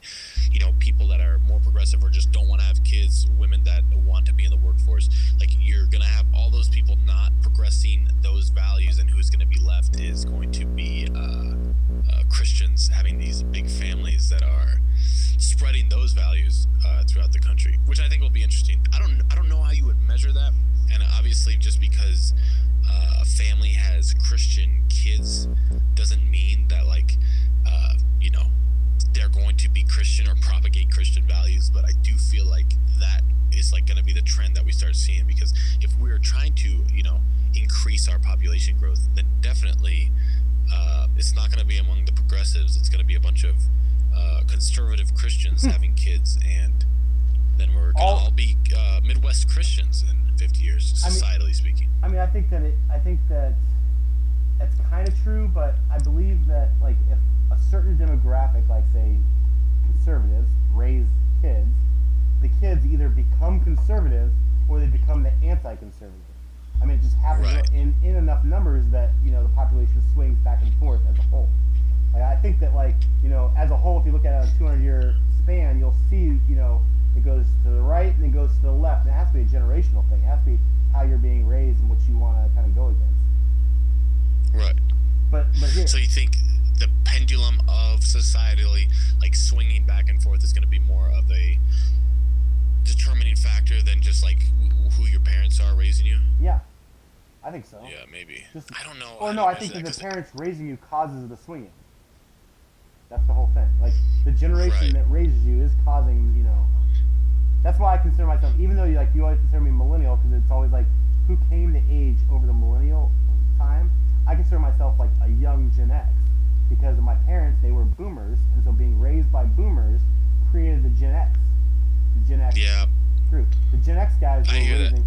people that are more progressive or just don't want to have kids, women that want to be in the workforce, like, you're going to have all those people not progressing those values, and who's going to be left is going to be Christians having these big families that are spreading those values throughout the country, which I think will be interesting. I don't know how you would measure that, and obviously just because a family has Christian kids doesn't mean that they're going to be Christian or propagate Christian values, but I do feel like that is like going to be the trend that we start seeing, because if we're trying to increase our population growth, then definitely it's not going to be among the progressives. It's going to be a bunch of conservative Christians having kids, and then we're going to all be Midwest Christians in 50 years, societally speaking. I mean, I think that that's kind of true, but I believe that, like, if a certain demographic, like say conservatives, raise kids, the kids either become conservative or they become the anti-conservative. I mean, it just happens in enough numbers that the population swings back and forth as a whole. Like, I think that, like, as a whole, if you look at a 200-year span, you'll see it goes to the right and it goes to the left. And it has to be a generational thing. It has to be how you're being raised and what you want to kind of go against. Right. But here, so you think the pendulum of societally, like, swinging back and forth is going to be more of a determining factor than just like who your parents are raising you? Yeah, I think so. Yeah, maybe. I don't know. Or no, I think that the parents raising you causes the swinging. That's the whole thing. Like, the generation that raises you is causing, That's why I consider myself, even though you always consider me millennial, because it's always like, who came to age over the millennial time? I consider myself like a young Gen X, because of my parents, they were boomers, and so being raised by boomers created the Gen X. The Gen X group. The Gen X guys were raising,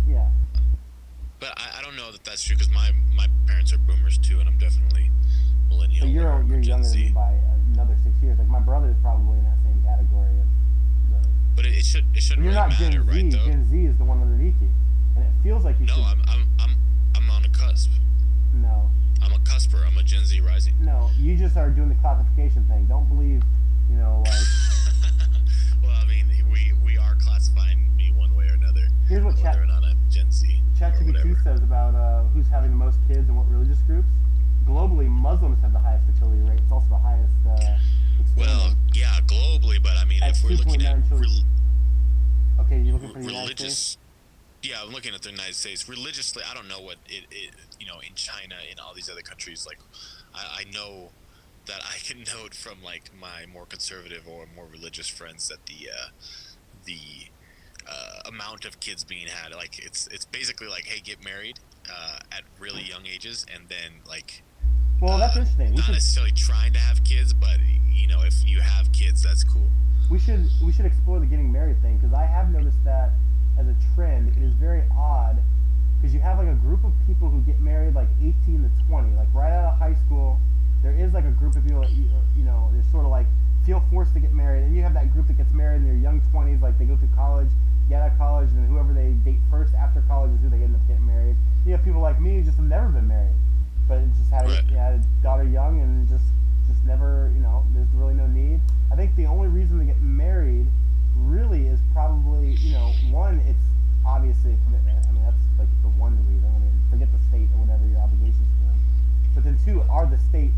But I don't know that that's true, because my parents are boomers too, and I'm definitely millennial. So you're younger than me by another 6 years. Like, my brother is probably in that same category of the... But it shouldn't really matter, right? Though Gen Z is the one underneath you, and it feels like you. No, I'm I'm on a cusp. No. I'm a cusper. I'm a Gen Z rising. No, you just are doing the classification thing. Don't believe, like. Well, I mean, we are classifying me one way or another. Here's what whether or not I'm Gen Z. ChatGPT says about who's having the most kids and what religious groups. Globally, Muslims have the highest fertility rate. It's also the highest. Well, yeah, globally, but I mean, if we're looking at okay, you're looking for the religious. United States? Yeah, I'm looking at the United States. Religiously, I don't know what it in China, in all these other countries, like, I know that I can note from, like, my more conservative or more religious friends that the amount of kids being had, like, it's basically like, hey, get married at really young ages, and then, like, well, that's interesting. Not necessarily trying to have kids, but, if you have kids, that's cool. We should explore the getting married thing, because I have noticed that as a trend. It is very odd, because you have like a group of people who get married like 18 to 20, like right out of high school. There is like a group of people that they're sort of like feel forced to get married, and you have that group that gets married in their young 20s, like they go through college, get out of college, and then whoever they date first after college is who they end up getting married. You have people like me who just have never been married, but just had a daughter young and just never, there's really no need. I think the only reason to get married really is probably, one, it's obviously a commitment. I mean, that's like the one reason. I mean, forget the state or whatever your obligations to them. But then two, are the state,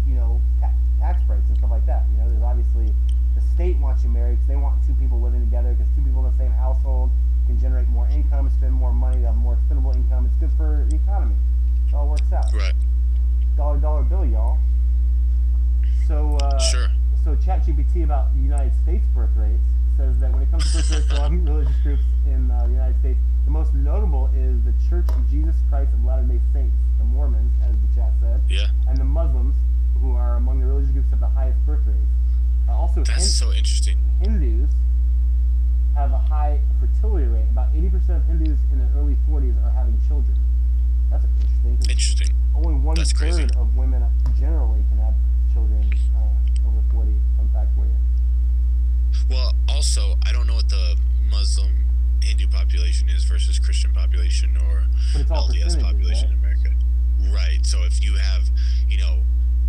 tax breaks and stuff like that. There's obviously, the state wants you married because they want two people living together, because two people in the same household can generate more income, spend more money, have more spendable income. It's good for the economy. It all works out. Right. Dollar bill, y'all. So, sure. So ChatGPT about the United States birth rates says that when it comes to birth rates among religious groups in the United States, the most notable is the Church of Jesus Christ of Latter-day Saints, the Mormons, as the chat said, and the Muslims, who are among the religious groups that have the highest birth rates. Also, that's so interesting. Hindus have a high fertility rate. About 80% of Hindus in their early 40s are having children. That's interesting. Interesting. Only one-third of women generally can have children over 40. Fun fact for you. Well, also, I don't know what the Muslim Hindu population is versus Christian population or LDS population in America. Right. So if you have,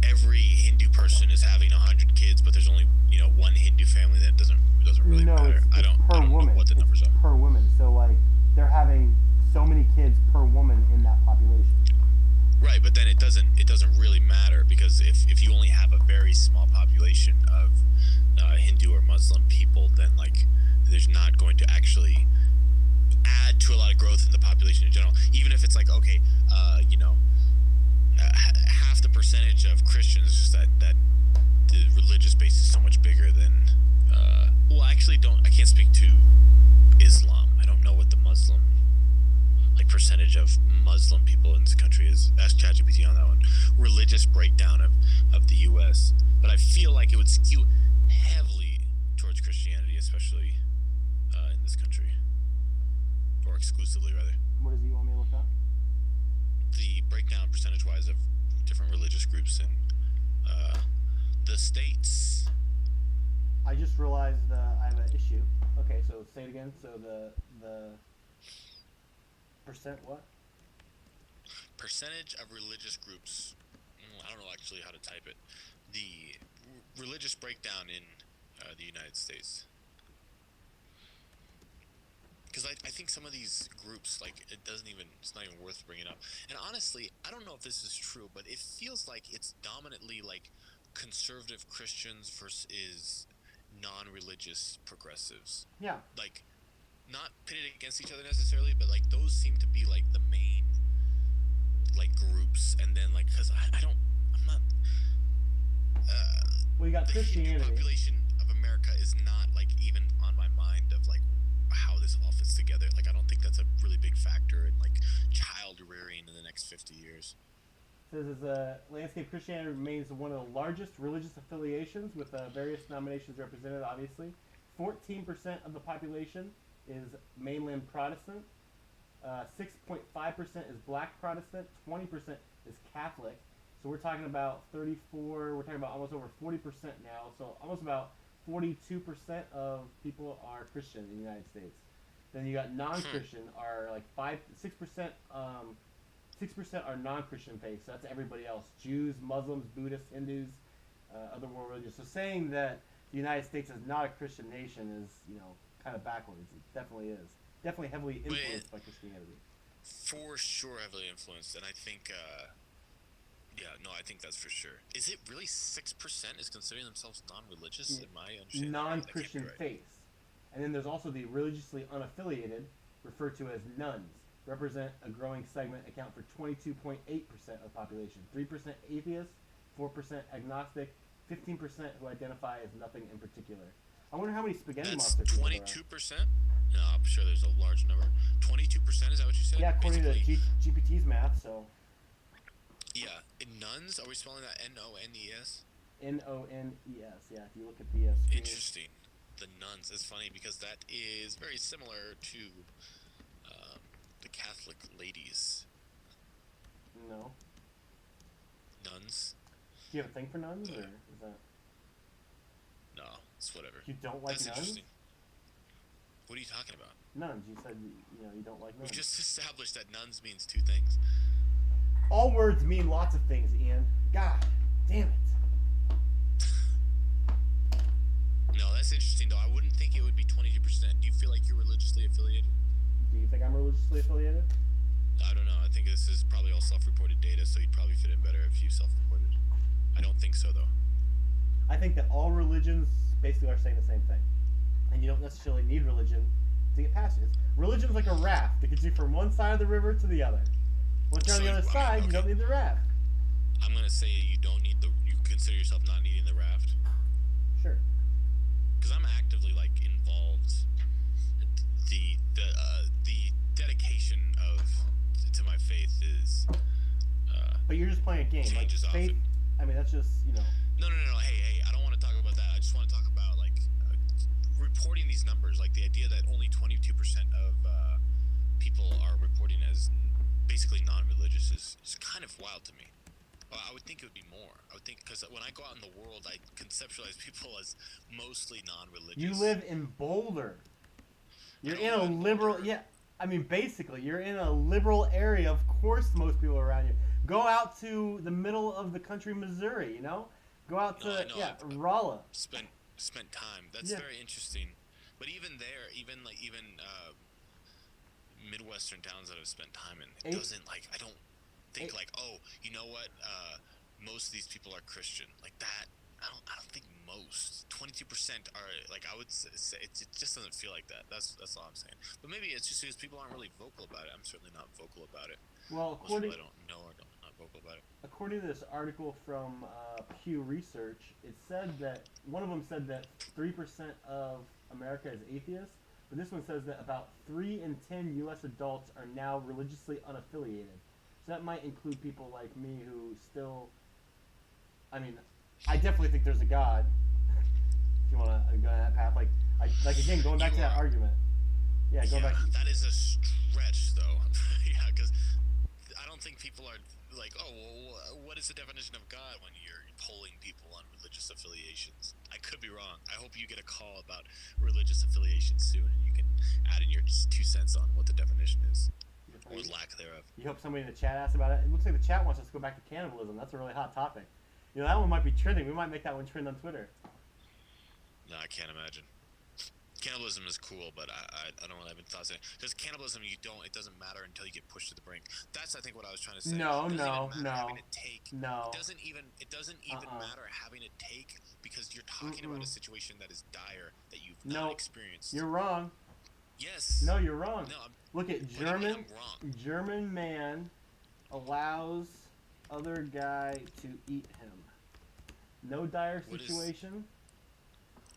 every Hindu person is having 100 kids, but there's only, one Hindu family, that doesn't really matter. I don't know what the numbers are. Per woman. So like they're having so many kids per woman in that population. Right, but then it doesn't really matter, because if you only have a very small population of Hindu or Muslim people, then like there's not going to actually add to a lot of growth in the population in general. Even if it's like, okay, half the percentage of Christians, just that the religious base is so much bigger than. Well, I actually I can't speak to Islam. I don't know what the Muslim percentage of Muslim people in this country is. Ask ChatGPT on that one. Religious breakdown of the U.S. But I feel like it would skew heavily towards Christianity, especially in this country, or exclusively rather. What does you want me to look up? The breakdown percentage-wise of different religious groups in the states. I just realized I have an issue. Okay, so say it again. So the percent what? Percentage of religious groups. I don't know actually how to type it. The religious breakdown in the United States. Because I think some of these groups, like, it's not even worth bringing up. And honestly, I don't know if this is true, but it feels like it's dominantly like conservative Christians versus non-religious progressives. Yeah. Like, not pitted against each other necessarily, but like those seem to be like the main like groups. And then like, because I'm not well, you got the Christianity. Hindu population of America is not like even on my mind of like how this all fits together. Like, I don't think that's a really big factor in like child rearing in the next 50 years. It says landscape Christianity remains one of the largest religious affiliations, with various denominations represented. Obviously, 14% of the population is mainland Protestant, 6.5% is Black Protestant, 20% is Catholic. So we're talking about 34. We're talking about almost over 40% now. So almost about 42% of people are Christian in the United States. Then you got non-Christian are like 6% 6% are non-Christian faiths. So that's everybody else: Jews, Muslims, Buddhists, Hindus, other world religions. So saying that the United States is not a Christian nation is, kind of backwards. It definitely is. Definitely heavily influenced by Christianity. For sure, heavily influenced, and I think, I think that's for sure. Is it really 6% is considering themselves non-religious? In my understanding, non-Christian faiths, and then there's also the religiously unaffiliated, referred to as nuns, represent a growing segment, account for 22.8% of the population. 3% atheists, 4% agnostic, 15% who identify as nothing in particular. I wonder how many spaghetti monster people there are. 22%? No, I'm sure there's a large number. 22%, is that what you said? Yeah, according to GPT's math, so. Yeah, nuns, are we spelling that N-O-N-E-S? N-O-N-E-S, yeah, if you look at the screen. Interesting. The nuns. It's funny because that is very similar to the Catholic ladies. No. Nuns? Do you have a thing for nuns, or is that... No, it's whatever. You don't like That's nuns? Interesting. What are you talking about? Nuns. You said, you don't like nuns. We just established that nuns means two things. All words mean lots of things, Ian. God damn it. No, that's interesting, though. I wouldn't think it would be 22%. Do you feel like you're religiously affiliated? Do you think I'm religiously affiliated? I don't know. I think this is probably all self-reported data, so you'd probably fit in better if you self-reported. I don't think so, though. I think that all religions basically are saying the same thing. And you don't necessarily need religion to get past it. Religion's like a raft that gets you from one side of the river to the other. Once you're on the other side, you don't need the raft. I'm going to say you consider yourself not needing the raft. Sure. Because I'm actively, involved. The dedication to my faith is... but you're just playing a game. Changes faith, often. I mean, that's just, No. Hey, I don't want to talk about that. I just want to talk about, reporting these numbers. The idea that only 22% of people are reporting as basically non-religious is kind of wild to me. I would think it would be more. I would think, because when I go out in the world, I conceptualize people as mostly non-religious. You live in Boulder. You're in a liberal... Yeah, I mean, basically, you're in a liberal area. Of course most people are around you. Go out to the middle of the country, Missouri, Go out to, Rolla. Spent time. That's very interesting. But even there, even Midwestern towns that I've spent time in, it doesn't, I don't think, oh, you know what, most of these people are Christian. That, I don't think most. 22% are, I would say, it just doesn't feel like that. That's all I'm saying. But maybe it's just because people aren't really vocal about it. I'm certainly not vocal about it. Well, most people I don't know are not vocal about it. According to this article from Pew Research, it said that, one of them said that 3% of America is atheist, but this one says that about 3 in 10 U.S. adults are now religiously unaffiliated. So that might include people like me who still, I mean, I definitely think there's a God, if you want to go down that path. Again, going back to that argument. Yeah, going back. That is a stretch, though. Yeah, because I don't think people are oh, well, what is the definition of God when you're polling people on religious affiliations? I could be wrong. I hope you get a call about religious affiliations soon, and you can add in your 2 cents on what the definition is, or lack thereof. You hope somebody in the chat asks about it. It looks like the chat wants us to go back to cannibalism. That's a really hot topic. That one might be trending. We might make that one trend on Twitter. No, I can't imagine. Cannibalism is cool, but I don't have any thoughts on it. Because cannibalism, it doesn't matter until you get pushed to the brink. That's, I think, what I was trying to say. No. It doesn't even matter having a take, because you're talking about a situation that is dire, that you've not experienced. You're wrong. Yes. No, you're wrong. No, look at German man allows other guy to eat him. No dire situation.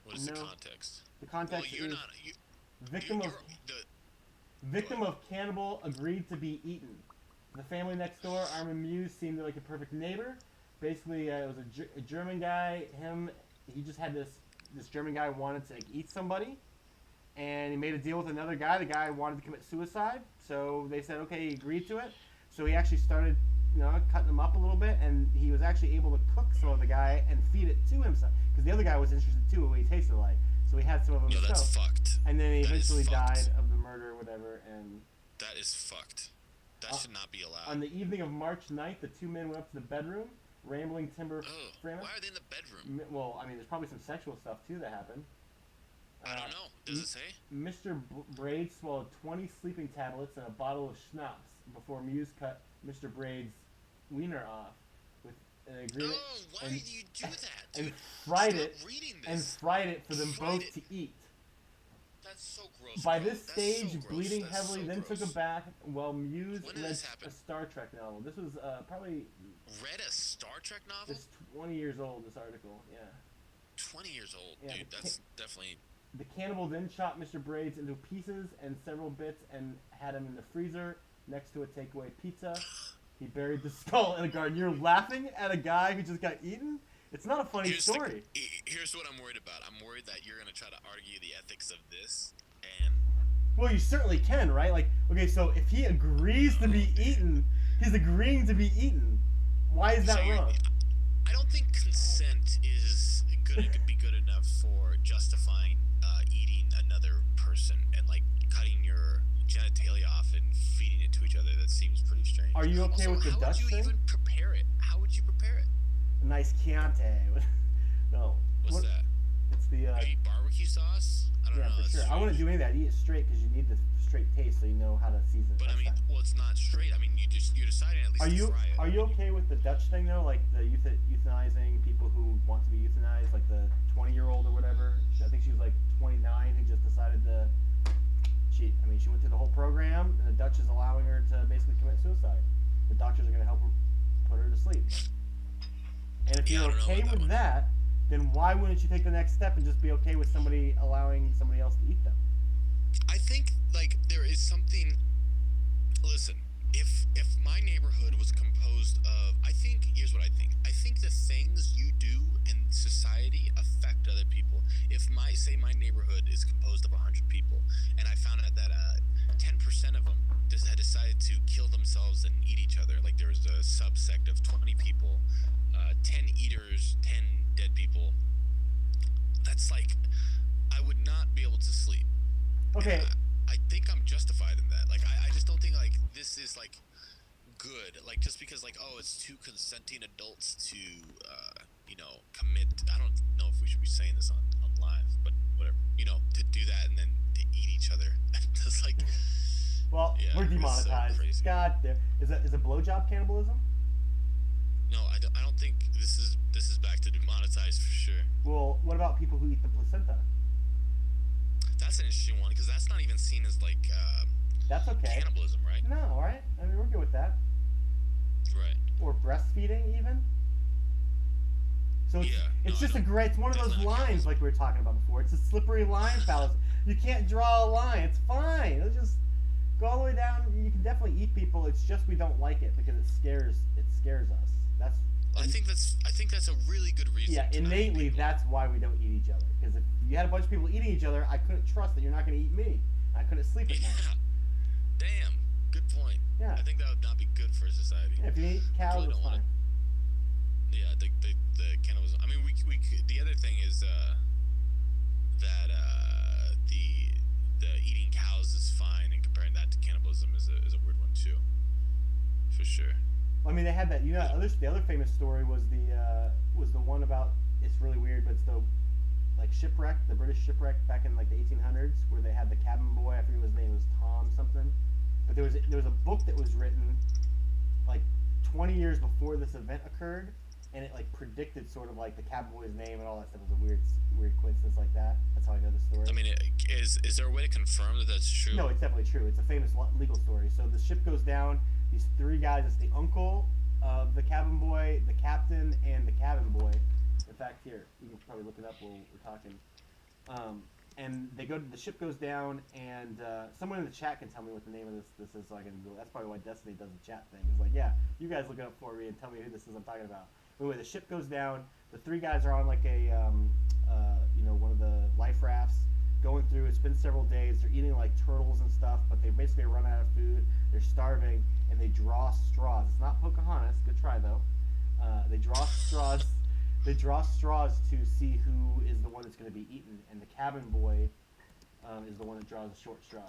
What is the context? The context is victim of cannibal agreed to be eaten. The family next door, Armin Muse, seemed like a perfect neighbor. Basically, it was a German guy. He just had this German guy wanted to eat somebody, and he made a deal with another guy. The guy wanted to commit suicide, so they said, okay, he agreed to it. So he actually started, cutting him up a little bit, and he was actually able to cook some of the guy and feed it to himself, because the other guy was interested too in what he tasted like. So he had some of them himself. That's fucked. And then he eventually died of the murder or whatever. And that is fucked. That should not be allowed. On the evening of March 9th, the two men went up to the bedroom, rambling timber. Why are they in the bedroom? Well, I mean, there's probably some sexual stuff too that happened. I don't know. Does it say? Mr. Braid swallowed 20 sleeping tablets and a bottle of schnapps before Muse cut Mr. Braid's wiener off with an agreement. Oh, why did you do that, dude? And fried it for them both to eat. That's so gross. By this stage, bleeding heavily, then took a bath while Muse read a Star Trek novel. This was probably... Read a Star Trek novel? It's 20 years old, this article, yeah. 20 years old, yeah, dude. That's definitely... The cannibal then chopped Mr. Braids into pieces and several bits and had him in the freezer next to a takeaway pizza. He buried the skull in a garden. You're laughing at a guy who just got eaten? It's not a funny story. Here's what I'm worried about. I'm worried that you're going to try to argue the ethics of this, and... Well, you certainly can, right? Like, okay, so if he agrees to be eaten, he's agreeing to be eaten. Why is that wrong? I don't think consent is going to be good enough for justifying eating another person and, like, cutting your genitalia off and feeding it to each other. That seems pretty strange. Are you okay with the Dutch thing? How would you even prepare it? How would you prepare it? A nice Chianti. No. What's that? It's the... you eat barbecue sauce? I don't know. Yeah, for sure. I wouldn't do any of that. I eat it straight because you need the straight taste so you know how to season it. But I mean, well, it's not straight. I mean, you're deciding at least to fry it. Are you okay with the Dutch thing though? Like the euthanizing people who want to be euthanized, like the 20-year-old or whatever. I think she was like 29 who just decided to. She went through the whole program, and the Dutch is allowing her to basically commit suicide. The doctors are going to help her put her to sleep. And if you're okay with that, then why wouldn't you take the next step and just be okay with somebody allowing somebody else to eat them? I think, like, there is something... Listen, if my neighborhood was composed of... Here's what I think. I think the things you do in society affect other people. If my neighborhood is composed of 100 people, and I found out that 10% of them had decided to kill themselves and eat each other, like there was a subsect of 20 people, 10 eaters, 10 dead people, that's like, I would not be able to sleep. Okay. I think I'm justified in that. Like, I just don't think, like, this is, like, good. Like, just because, like, oh, it's two consenting adults to, commit. I don't know if we should be saying this on live, but whatever. To do that and then to eat each other. That's like... Well, yeah, we're demonetized. So God damn. Is a blowjob cannibalism? No, I don't think this is back to demonetized for sure. Well, what about people who eat the placenta? That's an interesting one because that's not even seen as like that's okay. Cannibalism, right? No, right? I mean, we're good with that. Right. Or breastfeeding, even. So it's it's one of those lines like we were talking about before. It's a slippery line fallacy. You can't draw a line. It's fine. It'll just go all the way down. You can definitely eat people. It's just we don't like it because it scares us. I think that's a really good reason. Yeah, innately that's why we don't eat each other. Because if you had a bunch of people eating each other, I couldn't trust that you're not going to eat me. I couldn't sleep at night. Damn. Good point. Yeah. I think that would not be good for society. Yeah, if you eat cows, it's fine. Yeah, the cannibalism. I mean, we the other thing is that the eating cows is fine, and comparing that to cannibalism is a weird one too. For sure. I mean, they had that. The other famous story was the one about. It's really weird, but it's the shipwreck, the British shipwreck back in like the 1800s, where they had the cabin boy. I forget what his name was, Tom something. But there was a book that was written like 20 years before this event occurred, and it like predicted sort of like the cabin boy's name and all that stuff. It was a weird coincidence like that. That's how I know the story. I mean, is there a way to confirm that that's true? No, it's definitely true. It's a famous legal story. So the ship goes down. These three guys. It's the uncle of the cabin boy, the captain, and the cabin boy. In fact, here you can probably look it up while we're talking. And the ship goes down, and someone in the chat can tell me what the name of this is, so I can go. That's probably why Destiny does the chat thing. It's like, yeah, you guys look it up for me and tell me who this is I'm talking about. Anyway, the ship goes down. The three guys are on like a one of the life rafts going through. It's been several days. They're eating like turtles and stuff, but they basically run out of food. They're starving, and they draw straws. It's not Pocahontas. Good try though. They draw straws. They draw straws to see who is the one that's going to be eaten, and the cabin boy is the one that draws a short straw.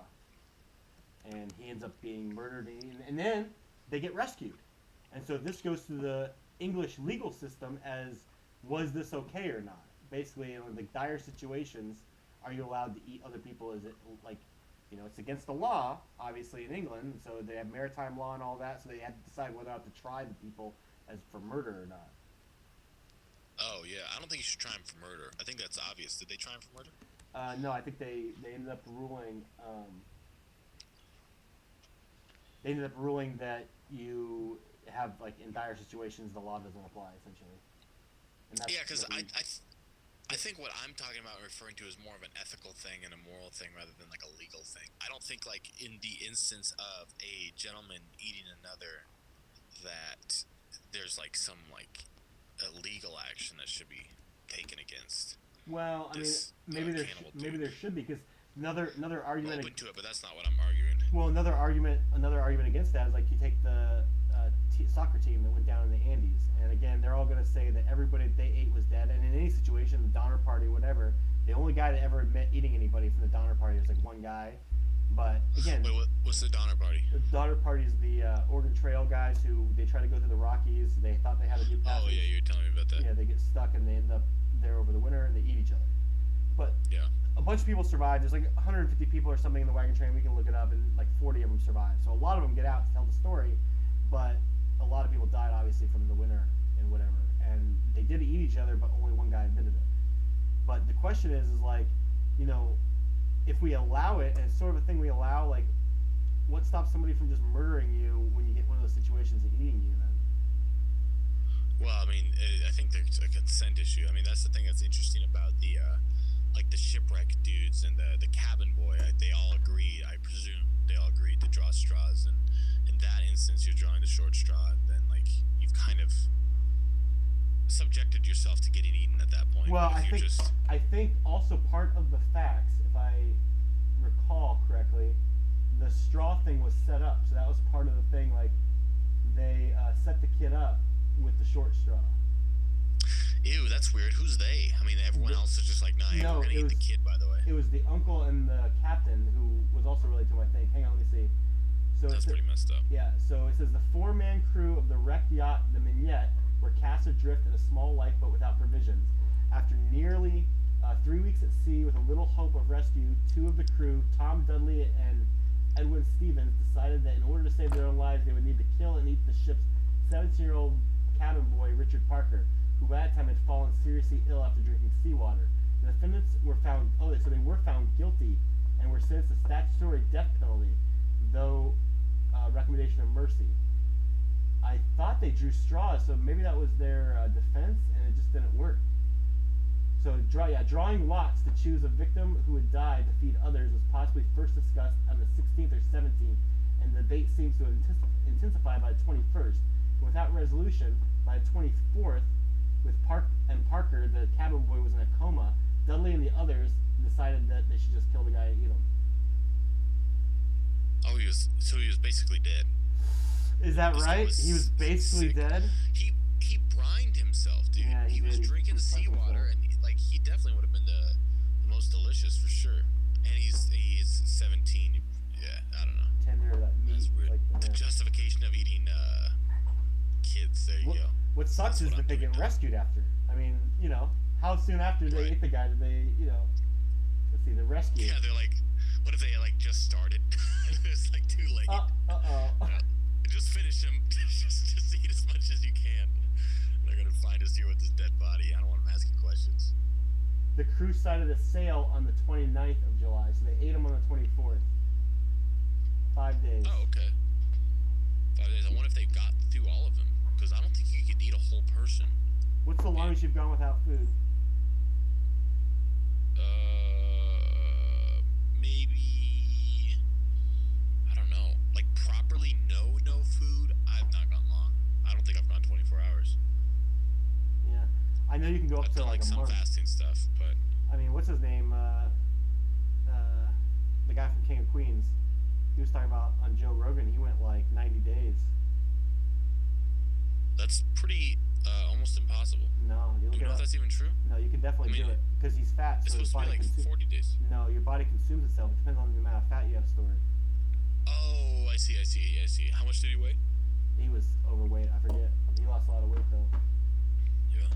and he ends up being murdered, and then they get rescued. And so this goes to the English legal system as, was this okay or not? Basically, in like dire situations, are you allowed to eat other people? Is it like, it's against the law, obviously, in England, so they have maritime law and all that, so they had to decide whether or not to try the people as for murder or not. Oh, yeah. I don't think you should try him for murder. I think that's obvious. Did they try him for murder? No, I think they ended up ruling. They ended up ruling that you have, like, in dire situations, the law doesn't apply, essentially. And that's because I think what I'm talking about and referring to is more of an ethical thing and a moral thing rather than like a legal thing. I don't think like in the instance of a gentleman eating another that there's like some like illegal action that should be taken against. Well, I mean, maybe there should be, because another argument. I'm open to it, but that's not what I'm arguing. Well, another argument against that is like you take the soccer team that went down in the Andes, and again, they're all going to say that everybody that they ate was dead, and in any situation, the Donner Party, whatever, the only guy that ever admit eating anybody from the Donner Party was like one guy. But again, wait, what's the Donner Party? The Donner Party is the Oregon Trail guys who they try to go through the Rockies. They thought they had a new passage. Oh yeah, you're telling me about that. Yeah, they get stuck and they end up there over the winter and they eat each other. But yeah, a bunch of people survive. There's like 150 people or something in the wagon train. We can look it up, and like 40 of them survive. So a lot of them get out to tell the story, but a lot of people died obviously from the winter and whatever. And they did eat each other, but only one guy admitted it. But the question is like, if we allow it, and it's sort of a thing we allow, like, what stops somebody from just murdering you when you get one of those situations and eating you then? Well, I mean, I think there's a consent issue. I mean, that's the thing that's interesting about the, like the shipwreck dudes and the cabin boy. They all agreed, I presume, they all agreed to draw straws. And in that instance, you're drawing the short straw, and then, like, you've kind of subjected yourself to getting eaten at that point. Well, I think also part of the facts, if I recall correctly, the straw thing was set up. So that was part of the thing, like, they set the kid up with the short straw. Ew, that's weird. Who's they? I mean, everyone else is just like, nah, hey, we're gonna eat the kid, by the way. It was the uncle and the captain, who was also related to him, I think. Hang on, let me see. So that's pretty messed up. Yeah, so it says the 4-man crew of the wrecked yacht, the Minette, were cast adrift in a small lifeboat without provisions. After nearly 3 weeks at sea with a little hope of rescue, 2 of the crew, Tom Dudley and Edwin Stevens, decided that in order to save their own lives, they would need to kill and eat the ship's 17-year-old cabin boy, Richard Parker, who by that time had fallen seriously ill after drinking seawater. The defendants were found, so they were found guilty and were sentenced to statutory death penalty, though recommendation of mercy. I thought they drew straws, so maybe that was their defense, and it just didn't work. So, drawing lots to choose a victim who would die to feed others was possibly first discussed on the 16th or 17th, and the debate seems to intensify by the 21st. And without resolution, by the 24th, with Parker, the cabin boy, was in a coma, Dudley and the others decided that they should just kill the guy and eat him. Oh, he was basically dead. Is that right? He was basically dead? He brined himself, dude. Yeah, he was drinking seawater, and he definitely would have been the most delicious for sure. And he's 17. Yeah, I don't know. Tender, that meat. That's weird. Like the justification of eating kids. There you go. What sucks is that they get rescued after. I mean, how soon after they ate the guy did they, let's see, the rescue. Yeah, they're like, what if they just started? It's like too late. Just finish him. just eat as much as you can. They're gonna find us here with this dead body. I don't want them asking questions. The crew sighted a sail on the 29th of July, so they ate him on the 24th. 5 days. Oh, okay. 5 days. I wonder if they got through all of them, because I don't think you could eat a whole person. What's the longest you've gone without food? Maybe, I don't know. Like properly no food, I've not gone long. I don't think I've gone 24 hours. Yeah. I know you can go up I've to done, like a some month. fasting stuff, but I mean, what's his name? The guy from King of Queens. He was talking about on Joe Rogan, he went like 90 days. That's pretty almost impossible. No, do you know if that's even true? No, you can definitely do it because he's fat. It's so supposed to be like 40 days. No, your body consumes itself. It depends on the amount of fat you have stored. Oh, I see. How much did he weigh? He was overweight. I forget. He lost a lot of weight though. Yeah.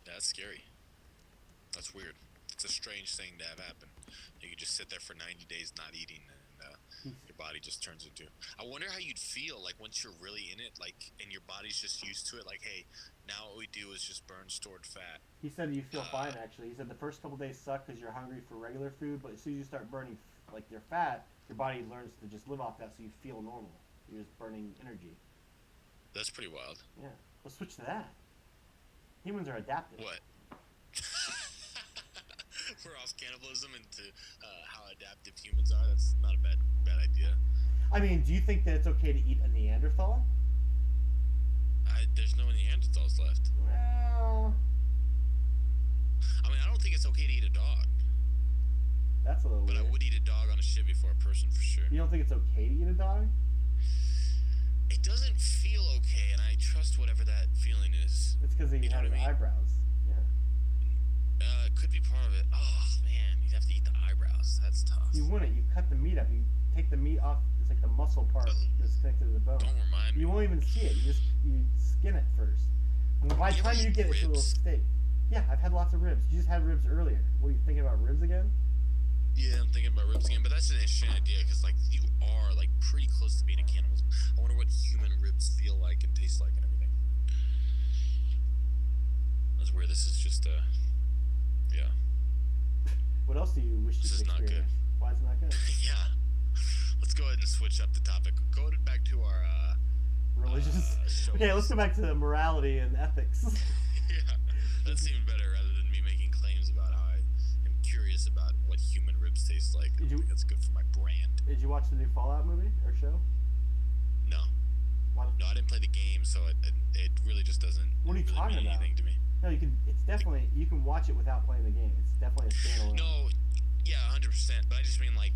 That's scary. That's weird. It's a strange thing to have happen. You could just sit there for 90 days not eating, and your body just turns into. I wonder how you'd feel like once you're really in it, like, and your body's just used to it. Like, hey, now what we do is just burn stored fat. He said you feel fine actually. He said the first couple days suck because you're hungry for regular food, but as soon as you start burning like your fat, your body learns to just live off that, so you feel normal. You're just burning energy. That's pretty wild. Yeah. Let's switch to that. Humans are adaptive. What? We're off cannibalism into how adaptive humans are. That's not a bad idea. I mean, do you think that it's okay to eat a Neanderthal? There's no Neanderthals left. Well, I mean, I don't think it's okay to eat a dog. That's a little But weird. I would eat a dog on a ship before a person for sure. You don't think it's okay to eat a dog? It doesn't feel okay, and I trust whatever that feeling is. It's because he You know has what I mean? eyebrows. Yeah. It could be part of it. Oh man, you'd have to eat the eyebrows. That's tough. You wouldn't. You cut the meat up. You take the meat off. It's like the muscle part that's connected to the bone. Don't remind me. You won't even see it. You skin it first. And by the You time ever you eat get it, it's a little ribs? steak. Yeah, I've had lots of ribs. You just had ribs earlier. What are you thinking about ribs again? Yeah, I'm thinking about ribs again, but that's an interesting idea because like you are like pretty close to being a cannibal. I wonder what human ribs feel like and taste like and everything. That's where this is just yeah. What else do you wish you This could is not good. experience? Why is it not good? Yeah. Let's go ahead and switch up the topic. Go back to our Religious. shows. Okay, let's go back to morality and ethics. Yeah, that seemed better rather than me making claims about how I am curious about what human ribs taste like. I don't think that's good for my brand. Did you watch the new Fallout movie or show? No. Why? No, I didn't play the game, so it really just doesn't What are you really talking mean about? anything to me. No, you can. It's definitely you can watch it without playing the game. It's definitely a standalone. No, yeah, 100%. But I just mean like,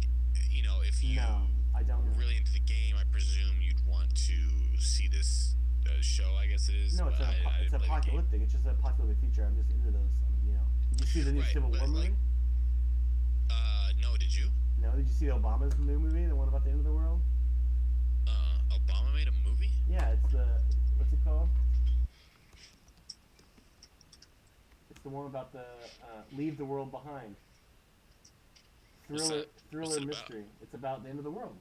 you know, if you No, I don't know. were really into the game, I presume you'd want to see this show. I guess it is. No, it's but I it's didn't play the game. apocalyptic. It's just a popular feature. I'm just into those. I mean, you know. Did you see the new Right, Civil but, War movie? like, no, did you? No, did you see Obama's new movie, the one about the end of the world? Obama made a movie? Yeah, it's the what's it called? It's the one about the leave the world behind. What's Thriller, that? What's thriller it about? mystery. It's about the end of the world.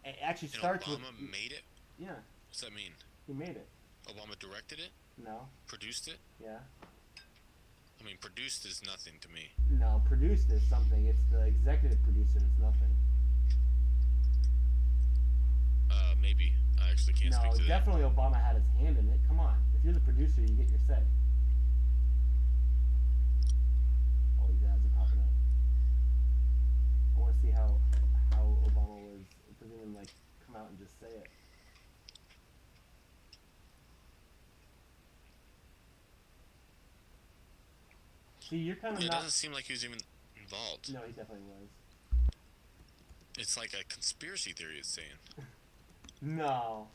It actually And starts Obama with made it? yeah, What's that mean? he made it. Obama directed it? No, Produced it? yeah, I mean, produced is nothing to me. no. Produced is something. It's the executive producer. It's nothing. Maybe. I actually can't No, speak to that. definitely Obama had his hand in it. Come on, if you're the producer, you get your say. All these ads are popping up. I want to see how Obama was. It doesn't even like come out and just say it. See, you're kind of It not. doesn't seem like he was even involved. No, he definitely was. It's like a conspiracy theory, it's saying. No.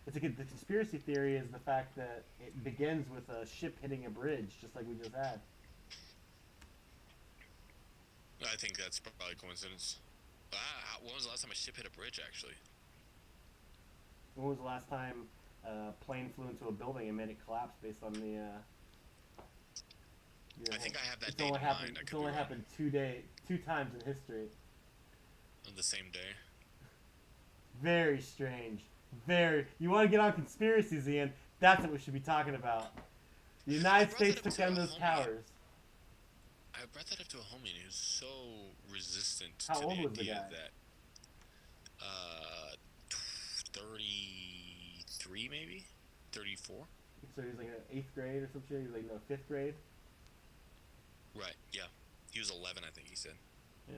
The conspiracy theory is the fact that it begins with a ship hitting a bridge, just like we just had. I think that's probably coincidence. When was the last time a ship hit a bridge, actually? When was the last time a plane flew into a building and made it collapse based on the? I think I have that It's date in only happened. mind. I It's could only be wrong. happened two times in history. On the same day. Very strange. Very. You want to get on conspiracies, Ian? That's what we should be talking about. The United brought States that up took to down a those homie. towers. I brought that up to a homie and he was so resistant How to old the was the idea guy? that 33 maybe? 34? So he was like in 8th grade or some shit. He was like no 5th grade. Right, yeah. He was 11, I think he said. Yeah.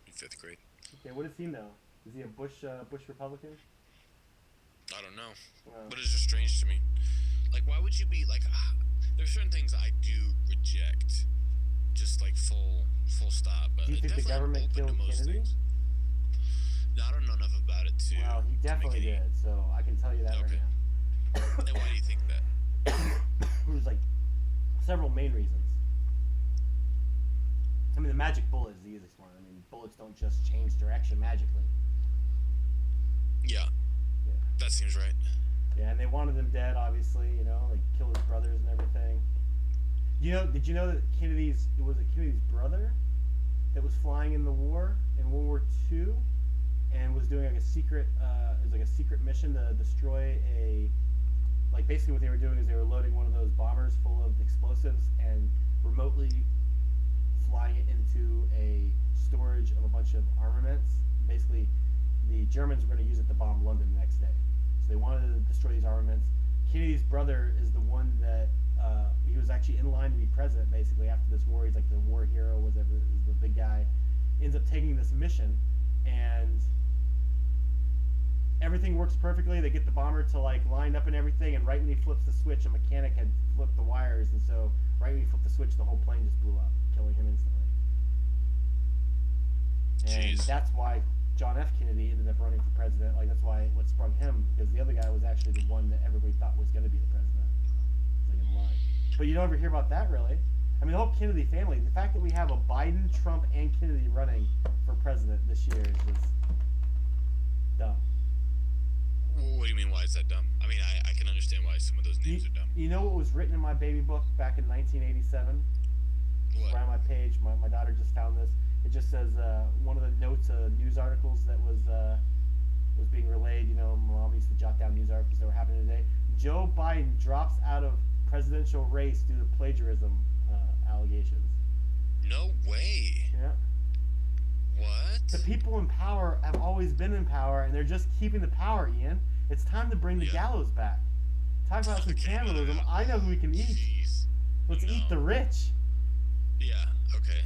In 5th grade. Okay, what does he know? Is he a Bush Republican? I don't know. Well, But it's just strange to me. Like, why would you be like? There's certain things I do reject, just like full stop. But do you think the definitely government open to killed most Kennedy? things. No, I don't know enough about it to. Well, he to make definitely any- did. So I can tell you that Okay. right now. And why do you think that? There's like several main reasons. I mean, the magic bullet is the easiest one. I mean, bullets don't just change direction magically. Yeah. That seems right. Yeah, and they wanted him dead, obviously, you know, like kill his brothers and everything. Did you know that Kennedy's brother that was flying in the war in World War II and was doing like a secret mission to destroy basically what they were doing is they were loading one of those bombers full of explosives and remotely flying it into a storage of a bunch of armaments. Basically, the Germans were going to use it to bomb London the next day. So they wanted to destroy these armaments. Kennedy's brother is the one that he was actually in line to be president basically after this war. He's like the war hero, whatever, is the big guy. Ends up taking this mission, and everything works perfectly. They get the bomber to like line up and everything, and right when he flips the switch, a mechanic had flipped the wires, and so right when he flipped the switch, the whole plane just blew up, killing him instantly. And that's why John F. Kennedy ended up running for president. Like that's why what sprung him, because the other guy was actually the one that everybody thought was going to be the president. It's like in line. But you don't ever hear about that really. I mean, the whole Kennedy family. The fact that we have a Biden, Trump, and Kennedy running for president this year is just dumb. What do you mean? Why is that dumb? I mean, I can understand why some of those names are dumb. You know what was written in my baby book back in 1987? What? Right on my page. My daughter just found this. It just says one of the notes, news articles that was being relayed. You know, Mom used to jot down news articles that were happening today. Joe Biden drops out of presidential race due to plagiarism allegations. No way. Yeah. What? The people in power have always been in power, and they're just keeping the power, Ian. It's time to bring the gallows back. Talk about some cannibalism. I know who we can eat. Jeez. Let's eat the rich. Yeah, okay.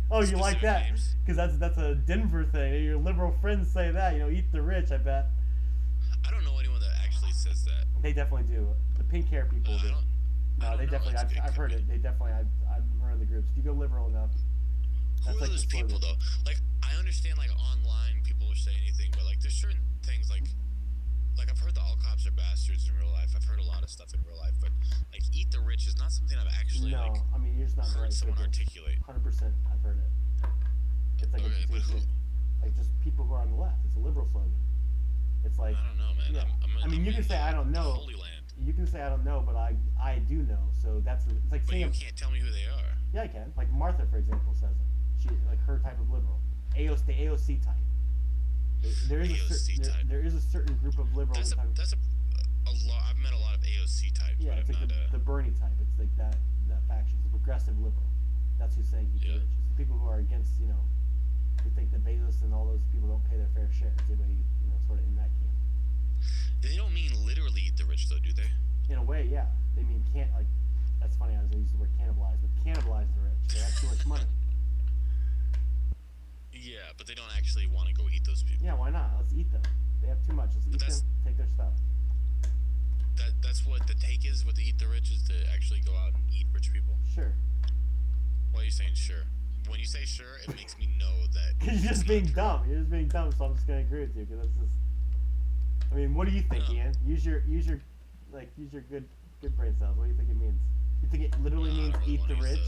Oh, you Specific like that? names? Because that's a Denver thing. Your liberal friends say that, you know, eat the rich, I bet. I don't know anyone that actually says that. They definitely do. The pink hair people do. No, they definitely. I've heard it. They definitely. I've run the groups. If you go liberal enough. Who are those people though? Like, I understand like online people will say anything, but like there's certain things like I've heard that all cops are bastards in real life. I've heard a lot of stuff in real life, but like eat the rich is not something I've actually I mean you're just not heard someone articulate. 100%. I've heard it. It's like but who? Like just people who are on the left. It's a liberal slogan. It's like I don't know, man. Yeah. You can say I don't know. Holy land. You can say I don't know, but I do know. So it's like But saying. you can't tell me who they are. Yeah, I can. Like Martha, for example, says it. She like her type of liberal. The AOC type. There is a certain group of liberals. That's a lot. I've met a lot of AOC types. Yeah, but it's like the Bernie type. It's like that faction. It's a progressive liberal. That's who's saying he's rich. It's the people who are against, you know, who think that Bezos and all those people don't pay their fair share. It's anybody, you know, sort of in that camp. They don't mean literally eat the rich, though, do they? In a way, yeah. They mean that's funny. I was going to use the word cannibalize, but cannibalize the rich. They have too much money. Yeah, but they don't actually want to go eat those people. Yeah, why not? Let's eat them. They have too much. Let's eat them. Take their stuff. That's what the take is with the eat the rich, is to actually go out and eat rich people. Sure. Why are you saying sure? When you say sure, it makes me know that. You're just being dumb. You're just being dumb. So I'm just gonna agree with you because that's just. I mean, what do you think, Ian? Use your good brain cells. What do you think it means? You think it literally means really eat the rich?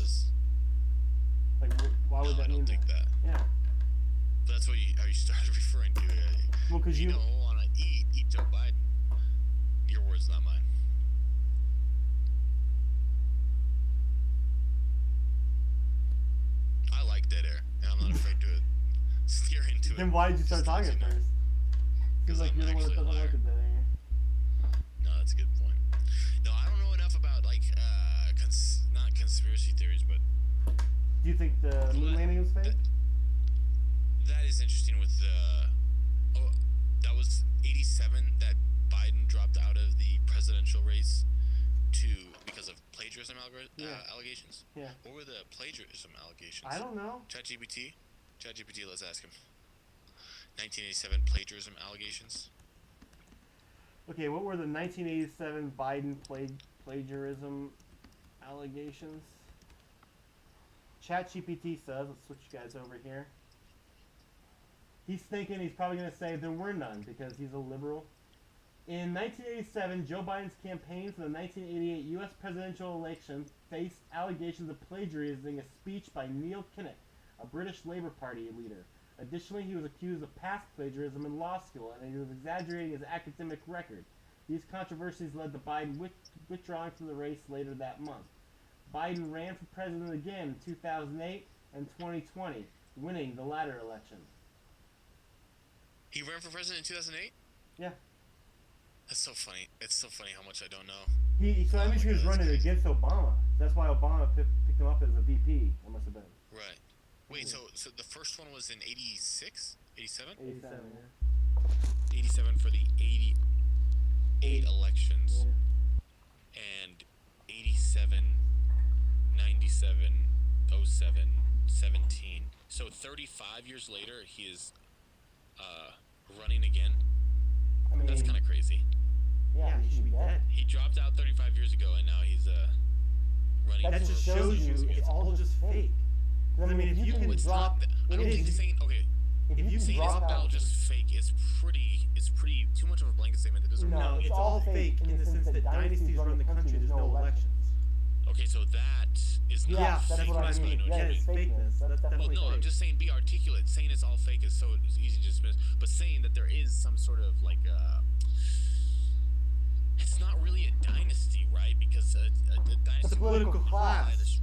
Like, why would that mean? I don't think that. Yeah. But that's what you started referring to. Well, because you don't want to eat Joe Biden. Your words, not mine. I like dead air, and I'm not afraid to steer into it. Then why did you start talking at first? Because like I'm you're the one that actually a doesn't liar. like it dead air. No, that's a good point. No, I don't know enough about like not conspiracy theories, but Do you think the moon landing was fake? That is interesting. With that was 87 that Biden dropped out of the presidential race because of plagiarism allegations. Yeah. What were the plagiarism allegations? I don't know. ChatGPT, let's ask him. 1987 plagiarism allegations. Okay, what were the 1987 Biden plagiarism allegations? ChatGPT says, let's switch you guys over here. He's thinking he's probably going to say there were none because he's a liberal. In 1987, Joe Biden's campaign for the 1988 U.S. presidential election faced allegations of plagiarizing a speech by Neil Kinnock, a British Labour Party leader. Additionally, he was accused of past plagiarism in law school, and he was exaggerating his academic record. These controversies led to Biden withdrawing from the race later that month. Biden ran for president again in 2008 and 2020, winning the latter election. He ran for president in 2008? Yeah. That's so funny. It's so funny how much I don't know. So that means he was running against Obama. That's why Obama picked him up as a VP. That must have been. Right. Wait, so the first one was in 86? 87? 87, yeah. 87 for the 88 elections. Yeah. And 87, 97, 07, 17. So 35 years later, he is running again. I mean, that's kind of crazy. Yeah, he should be dead. He dropped out 35 years ago, and now he's running. That just shows you it's all just fake. I mean, if you can drop, I don't think saying if you saying drop it's all out just fake is pretty too much of a blanket statement. That doesn't. No, it's all fake in the sense that dynasties run the country. There's no elections. Okay, so that is not that's fake. what I mean. That is fakeness. That's definitely well, no, fake. I'm just saying be articulate. Saying it's all fake is so easy to dismiss. But saying that there is some sort of like it's not really a dynasty, right? Because a dynasty It's a political class.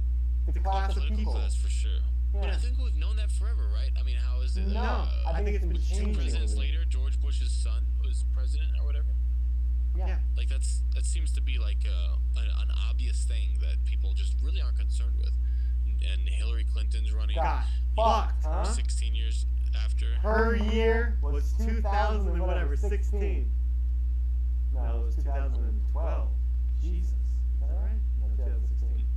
The class of people. Class for sure. Yeah. But I think we've known that forever, right? I mean, how is it? No, I think it's been two changing. presidents later, George Bush's son was president or whatever. Yeah. Like that seems to be like an obvious thing that people just really aren't concerned with. And Hillary Clinton's running. God, fucked, huh? 16 years after. Her year was 2000 and whatever, 16. No, it was 2012. Jesus. Is that right? No, 2016.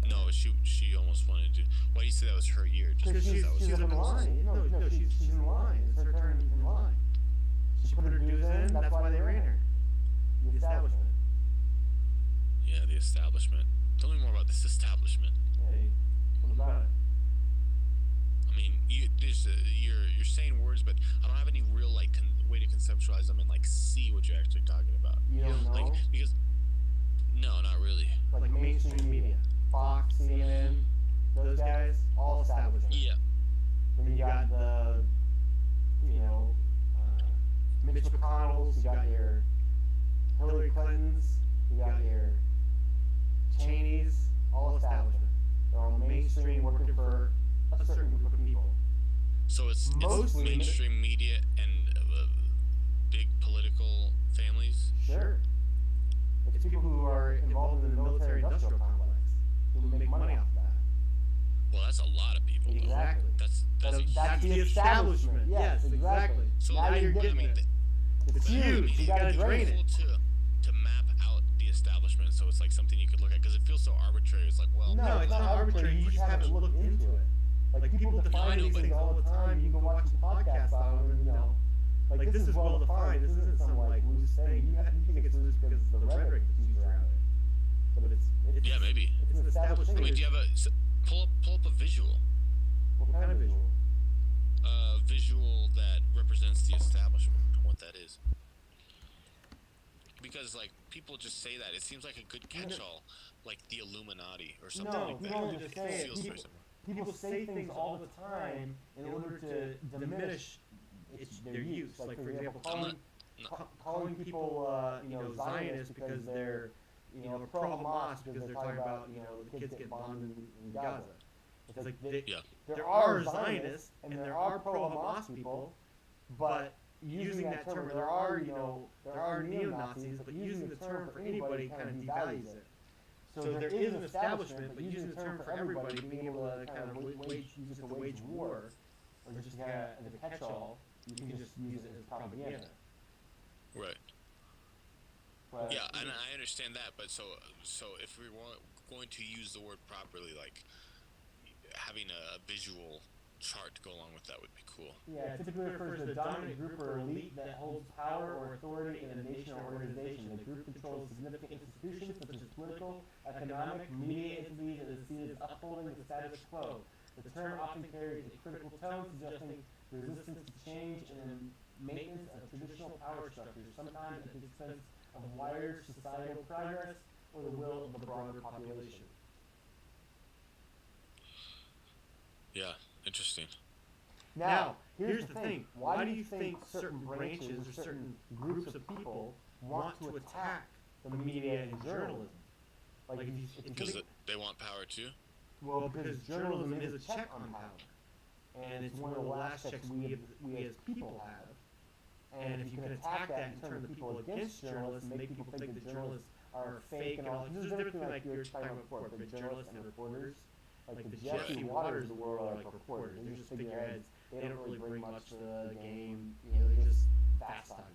No, she almost wanted to. Why do you say that was her year? Just Because because that was she's in line. No, she's in line. It's her turn in line. She put her dues in. That's why they ran her. The establishment. Yeah, the establishment. Tell me more about this establishment. Hey, what about it? I mean, you're saying words, but I don't have any real like way to conceptualize them and like see what you're actually talking about. You don't know? Like, because no, not really. Like mainstream media, Fox, CNN, those guys, all establishment. Yeah. Then you got the, Mitch McConnells, you got your Hillary Clintons, you got your Cheneys, all establishment. They're all mainstream, working for a certain group of people. So it's mainstream media and big political families. Sure. It's people who are involved in the military-industrial complex who make money off of that. Well, that's a lot of people. Exactly. That's the establishment. Yes, exactly. So now you're getting it. It's huge. You gotta drain it. To map out the establishment, so it's like something you could look at, because it feels so arbitrary. It's like, well, No, it's not arbitrary. You just haven't looked into it. Like people define these things all the time. You can watch some podcasts on them, and like this is well defined. This isn't some like loose thing. You think it's loose because of the rhetoric that's used around it. But it's yeah, maybe. It's an established thing. I mean, do you have pull up a visual? What kind of visual? A visual that represents the establishment, what that is. Because like people just say that, it seems like a good catch-all, like the Illuminati or something like that. No, It feels very similar. People say things all the time in order to diminish their use. Like for example, calling people Zionists because they're pro-Hamas because they're talking about the kids get bombed in Gaza. It's like there are Zionists and there are pro-Hamas people, but using that term, there are neo-Nazis, but using the term for anybody kind of devalues it. So there is an establishment, but using the term for everybody, being able to kind of use it to wage war, or just kind of as a catch-all, you can just use it as propaganda. Right. But, yeah, and I understand that, but so if we were going to use the word properly, like having a visual chart to go along with that would be cool. Yeah, it typically refers to a dominant group or elite that holds power or authority in a nation or organization. The group controls significant institutions such as political, economic, media entities, and is seen as upholding the status quo. The term often carries a critical tone, suggesting resistance to change and maintenance of traditional power structures, sometimes at the expense of wider societal progress or the will of the broader population. Yeah, Interesting. Now, here's the thing. Why do you think certain branches or certain groups of people want to attack the media and journalism? Like, if you Because they want power too? Well, because journalism is a check on power. And it's one of the last checks we as people have. And if you can attack that and turn the people against journalists and make people think that journalists are fake and all, there's a difference between, like you were talking about before, but journalists and reporters. Like the Jesse Waters of the world are like reporters. They're just figureheads. They don't really bring much to the game. You know, they're just fast talkers.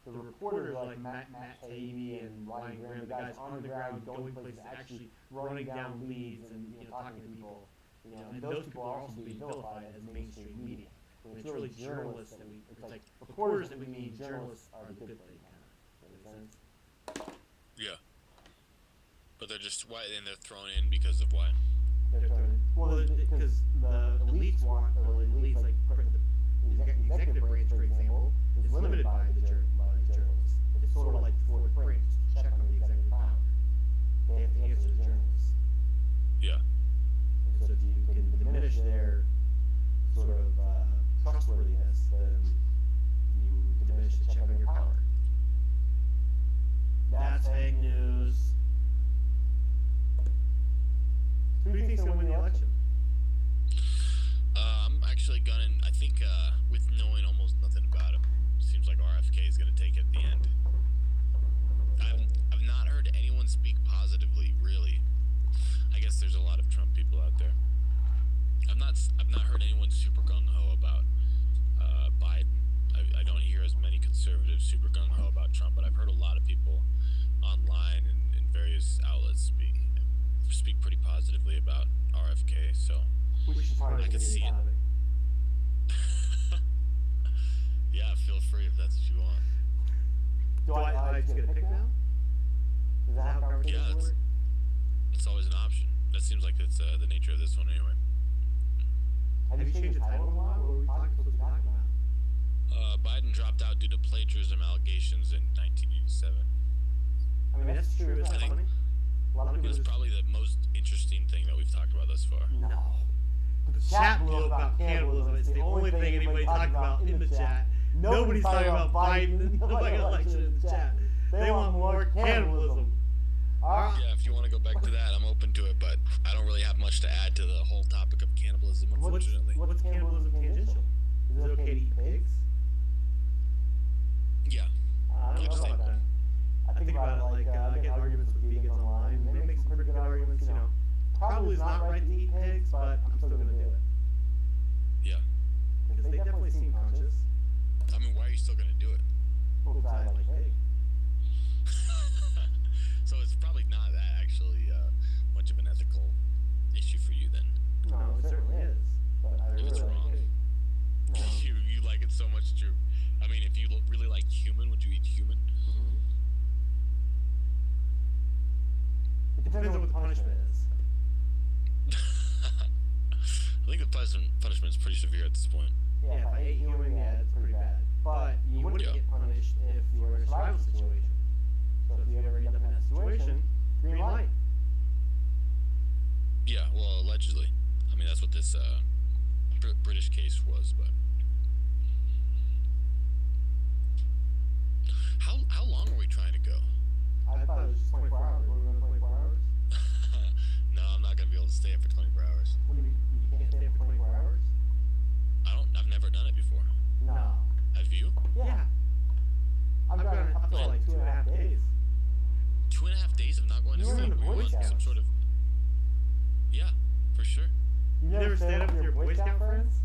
The reporters like Matt Taibbi and Ryan Graham, the guys on the ground going places, actually running down leads and talking to people. You know, and those people are also being vilified as mainstream media. When it's really journalists that it's like reporters that we need. Journalists are the good thing, kind of. Does that make sense? Yeah. But they're just and they're thrown in because of what? Well, because the elites want, or elites like the executive branch, for example, is limited by the journalists. It's sort of like the fourth branch, check on the executive power. They have to answer the journalists. Yeah. And so if you can diminish their sort of trustworthiness, then you diminish the check on your power. That's fake news. Who do you think's going to win the election? I'm actually gunning. I think with knowing almost nothing about him, seems like RFK is going to take it at the end. I've not heard anyone speak positively, really. I guess there's a lot of Trump people out there. I've not heard anyone super gung ho about Biden. I don't hear as many conservatives super gung ho about Trump, but I've heard a lot of people online and in various outlets speak pretty positively about RFK, so I can see it. Yeah, feel free if that's what you want. Do I just get a pick now? Is that how conversations work? It's always an option. That seems like it's the nature of this one anyway. Have you changed the title in a while? What were we supposed to be talking about? Biden dropped out due to plagiarism allegations in 1987. I mean, that's true. It's funny. It was probably the most interesting thing that we've talked about thus far. No. The chat blew about cannibalism. It's the only thing anybody talked about in the chat. Nobody's talking about Biden in the fucking election in the chat. They want more cannibalism. Yeah, if you want to go back to that, I'm open to it, but I don't really have much to add to the whole topic of cannibalism, unfortunately. What's cannibalism tangential? Is it okay to eat pigs? Yeah. I don't know about that. I think about it like I get arguments with vegans online, and they make some pretty good arguments, you know. Probably it's not right to eat pigs, but I'm still going to do it. Yeah. Because they definitely seem conscious. I mean, why are you still going to do it? Well, because I like pig. So it's probably not that actually much of an ethical issue for you then. No, it certainly is. But I really like pig. No. You like it so much, true. I mean, if you really like human, would you eat human? Mm-hmm. It depends on what the punishment is. I think the punishment is pretty severe at this point. Yeah, if I ate human, yeah, it's pretty bad. But you wouldn't get punished if you were in a survival situation. So if you ever end up in that situation, green light. Yeah, well, allegedly. I mean, that's what this British case was, but... How long are we trying to go? I thought it was just 24 hours. Were we going 24 hours? No, I'm not going to be able to stay up for 24 hours. What do you mean? You can't stay up for 24 hours? I've never done it before. No. Have you? Yeah. I've done it up to like 2.5 days. 2.5 days of not going to sleep? Were you on some sort of... Yeah, for sure. You never stayed up with your Boy Scout friends?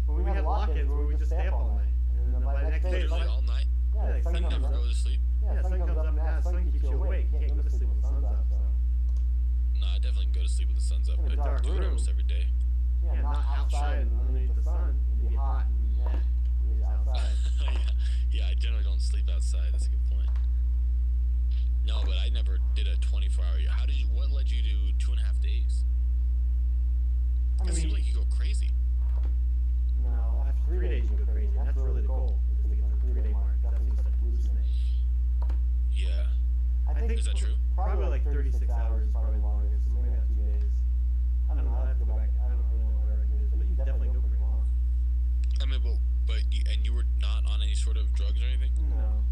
When we had lock-ins where we would just stay up all night. And then by the next day, literally all night? Yeah, the sun You comes never up. go to sleep? Yeah, the sun comes up and the sun keeps you awake. You can't go to sleep when the sun's up, so. No, I definitely can go to sleep with the sun's up. In a I dark do it room. almost every day. Yeah, not outside and underneath the sun. It'd be hot and you're just outside. Yeah, I generally don't sleep outside. That's a good point. No, but I never did a 24-hour. What led you to 2.5 days? It seems like you go crazy. No, after 3 days you go crazy. And that's really the goal, is to get to the 3-day mark. That seems to hallucinate. Yeah. I think Is that true? Probably like 36 hours is probably the longest. So maybe not 2 days. I don't know. I'll have to go back. I don't really know what our record is. And you were not on any sort of drugs or anything? No.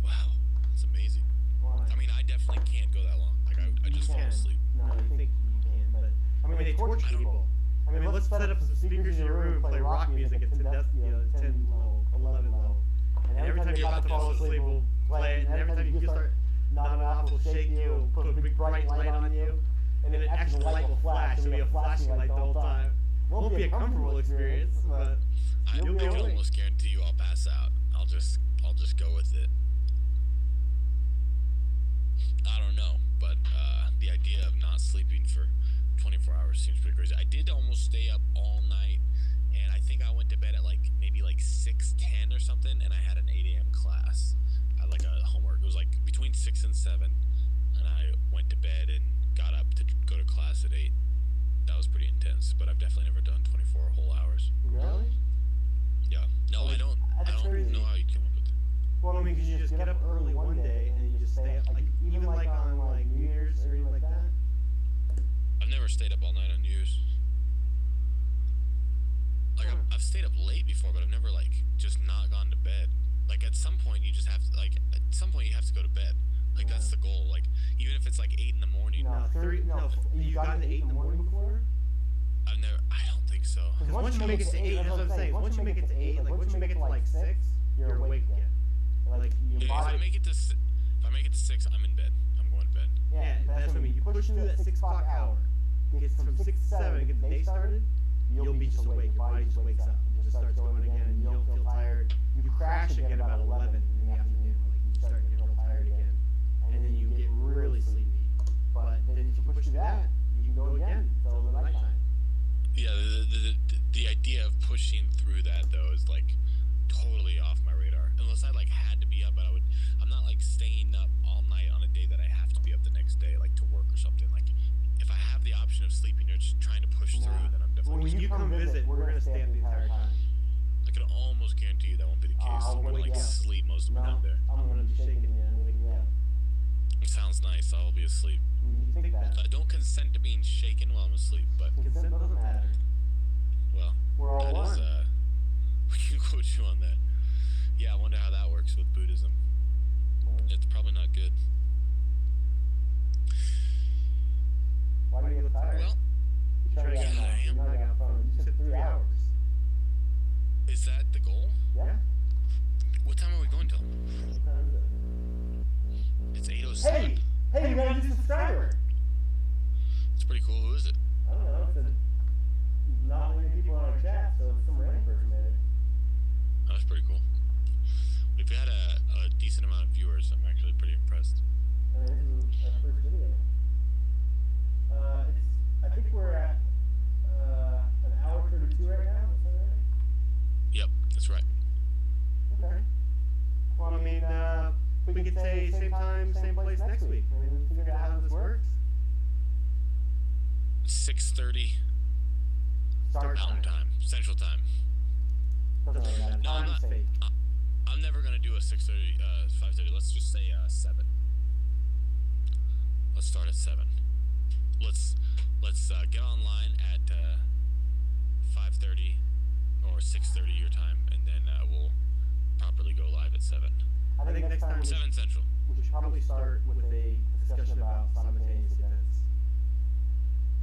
Wow, that's amazing. Why? I mean, I definitely can't go that long. Like, I just fall asleep. No, you think you can, but I mean, they torture people. I mean, let's set up some speakers in your room and play rock music at 10 level, 11 level. And every time you're about to fall asleep, we'll play it. And every time you start nodding off, we'll shake you, we'll put a big bright light on you. And then actually the light will flash. It'll be a flashing light the whole time. Won't be a comfortable experience, but I you'll be can awake. almost guarantee you I'll pass out. I'll just go with it. I don't know, but the idea of not sleeping for 24 hours seems pretty crazy. I did almost stay up all night, and I think I went to bed at maybe 6:10 or something, and I had an 8 a.m. class. I had a homework. It was between 6 and 7, and I went to bed and got up to go to class at 8. That was pretty intense, but I've definitely never done 24 whole hours. Really? Yeah. No, I don't crazy. know how you came up with it. Well, I mean, 'cause you just get up early one day and you just stay up, even on New Year's or anything like that. I've never stayed up all night on New Year's. I've stayed up late before, but I've never just not gone to bed. At some point you just have to at some point you have to go to bed. That's the goal. Even if it's 8 in the morning. No, you got to 8 in the morning before? I've never. I don't think so. Because once you make it to 8, that's what I'm saying. Once you make it to 8, once you make it to 6, you're awake again. If I make it to 6, I'm in bed. I'm going to bed. Yeah, that's what I mean. You push through that 6 o'clock hour. Gets from 6 to 7, get the day started. You'll be just awake. Your body just wakes up. It just starts going again, and you don't feel tired. You crash again about 11 in the afternoon. You start getting real tired again, and then you get really sleepy. But then if you push through that, you can go again until the nighttime. Yeah, the idea of pushing through that though is totally off my radar. Unless I had to be up, but I'm not staying up all night on a day that I have to be up the next day, to work or something. If I have the option of sleeping or just trying to push through, then I'm definitely. When you come visit, we're gonna stay up the entire time. I can almost guarantee you that won't be the case. I'm gonna sleep most of the time there. I'm gonna be shaking you and waking you up. It sounds nice. I'll be asleep. You think that? I don't consent to being shaken while I'm asleep, but Consent doesn't matter. well, We're all that one. is, we can quote you on that. Yeah, I wonder how that works with Buddhism. It's probably not good. Why do you get tired? Well, You're trying to get I am. You're not getting phone. You said 3 hours. is that the goal? Yeah. What time are we going till? What time is it? It's 8:07. Hey, you got a new subscriber. It's pretty cool. Who is it? I don't know. It's not many people on our chat, so it's some random person, maybe. Oh, that's pretty cool. We've had a decent amount of viewers. I'm actually pretty impressed. I mean, this is our first video. I think we're at an hour 32 right now. Is that right? Yep, that's right. Okay. Well, I mean, we could say same time, same place next week. I mean, we figured out how this works. 6:30 Start Mountain Time, Central Time. Doesn't really matter. No, I'm Time's not. fake. I'm never gonna do a 6:30, 5:30. Let's just say 7. Let's start at 7. Let's get online at 5:30 or 6:30 your time, and then we'll properly go live at 7. I think next time 7 Central. we should probably start with a discussion about simultaneous events.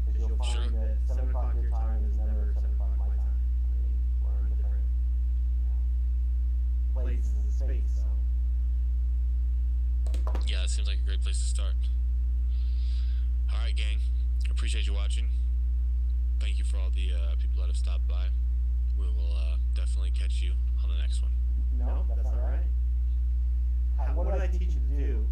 Because you'll find Sure. that 7 o'clock your time is never 7 o'clock my time. I mean, we're in different places in space, so. Yeah, that seems like a great place to start. All right, gang. Appreciate you watching. Thank you for all the people that have stopped by. We will definitely catch you on the next one. No, that's not right. What did I teach you to do?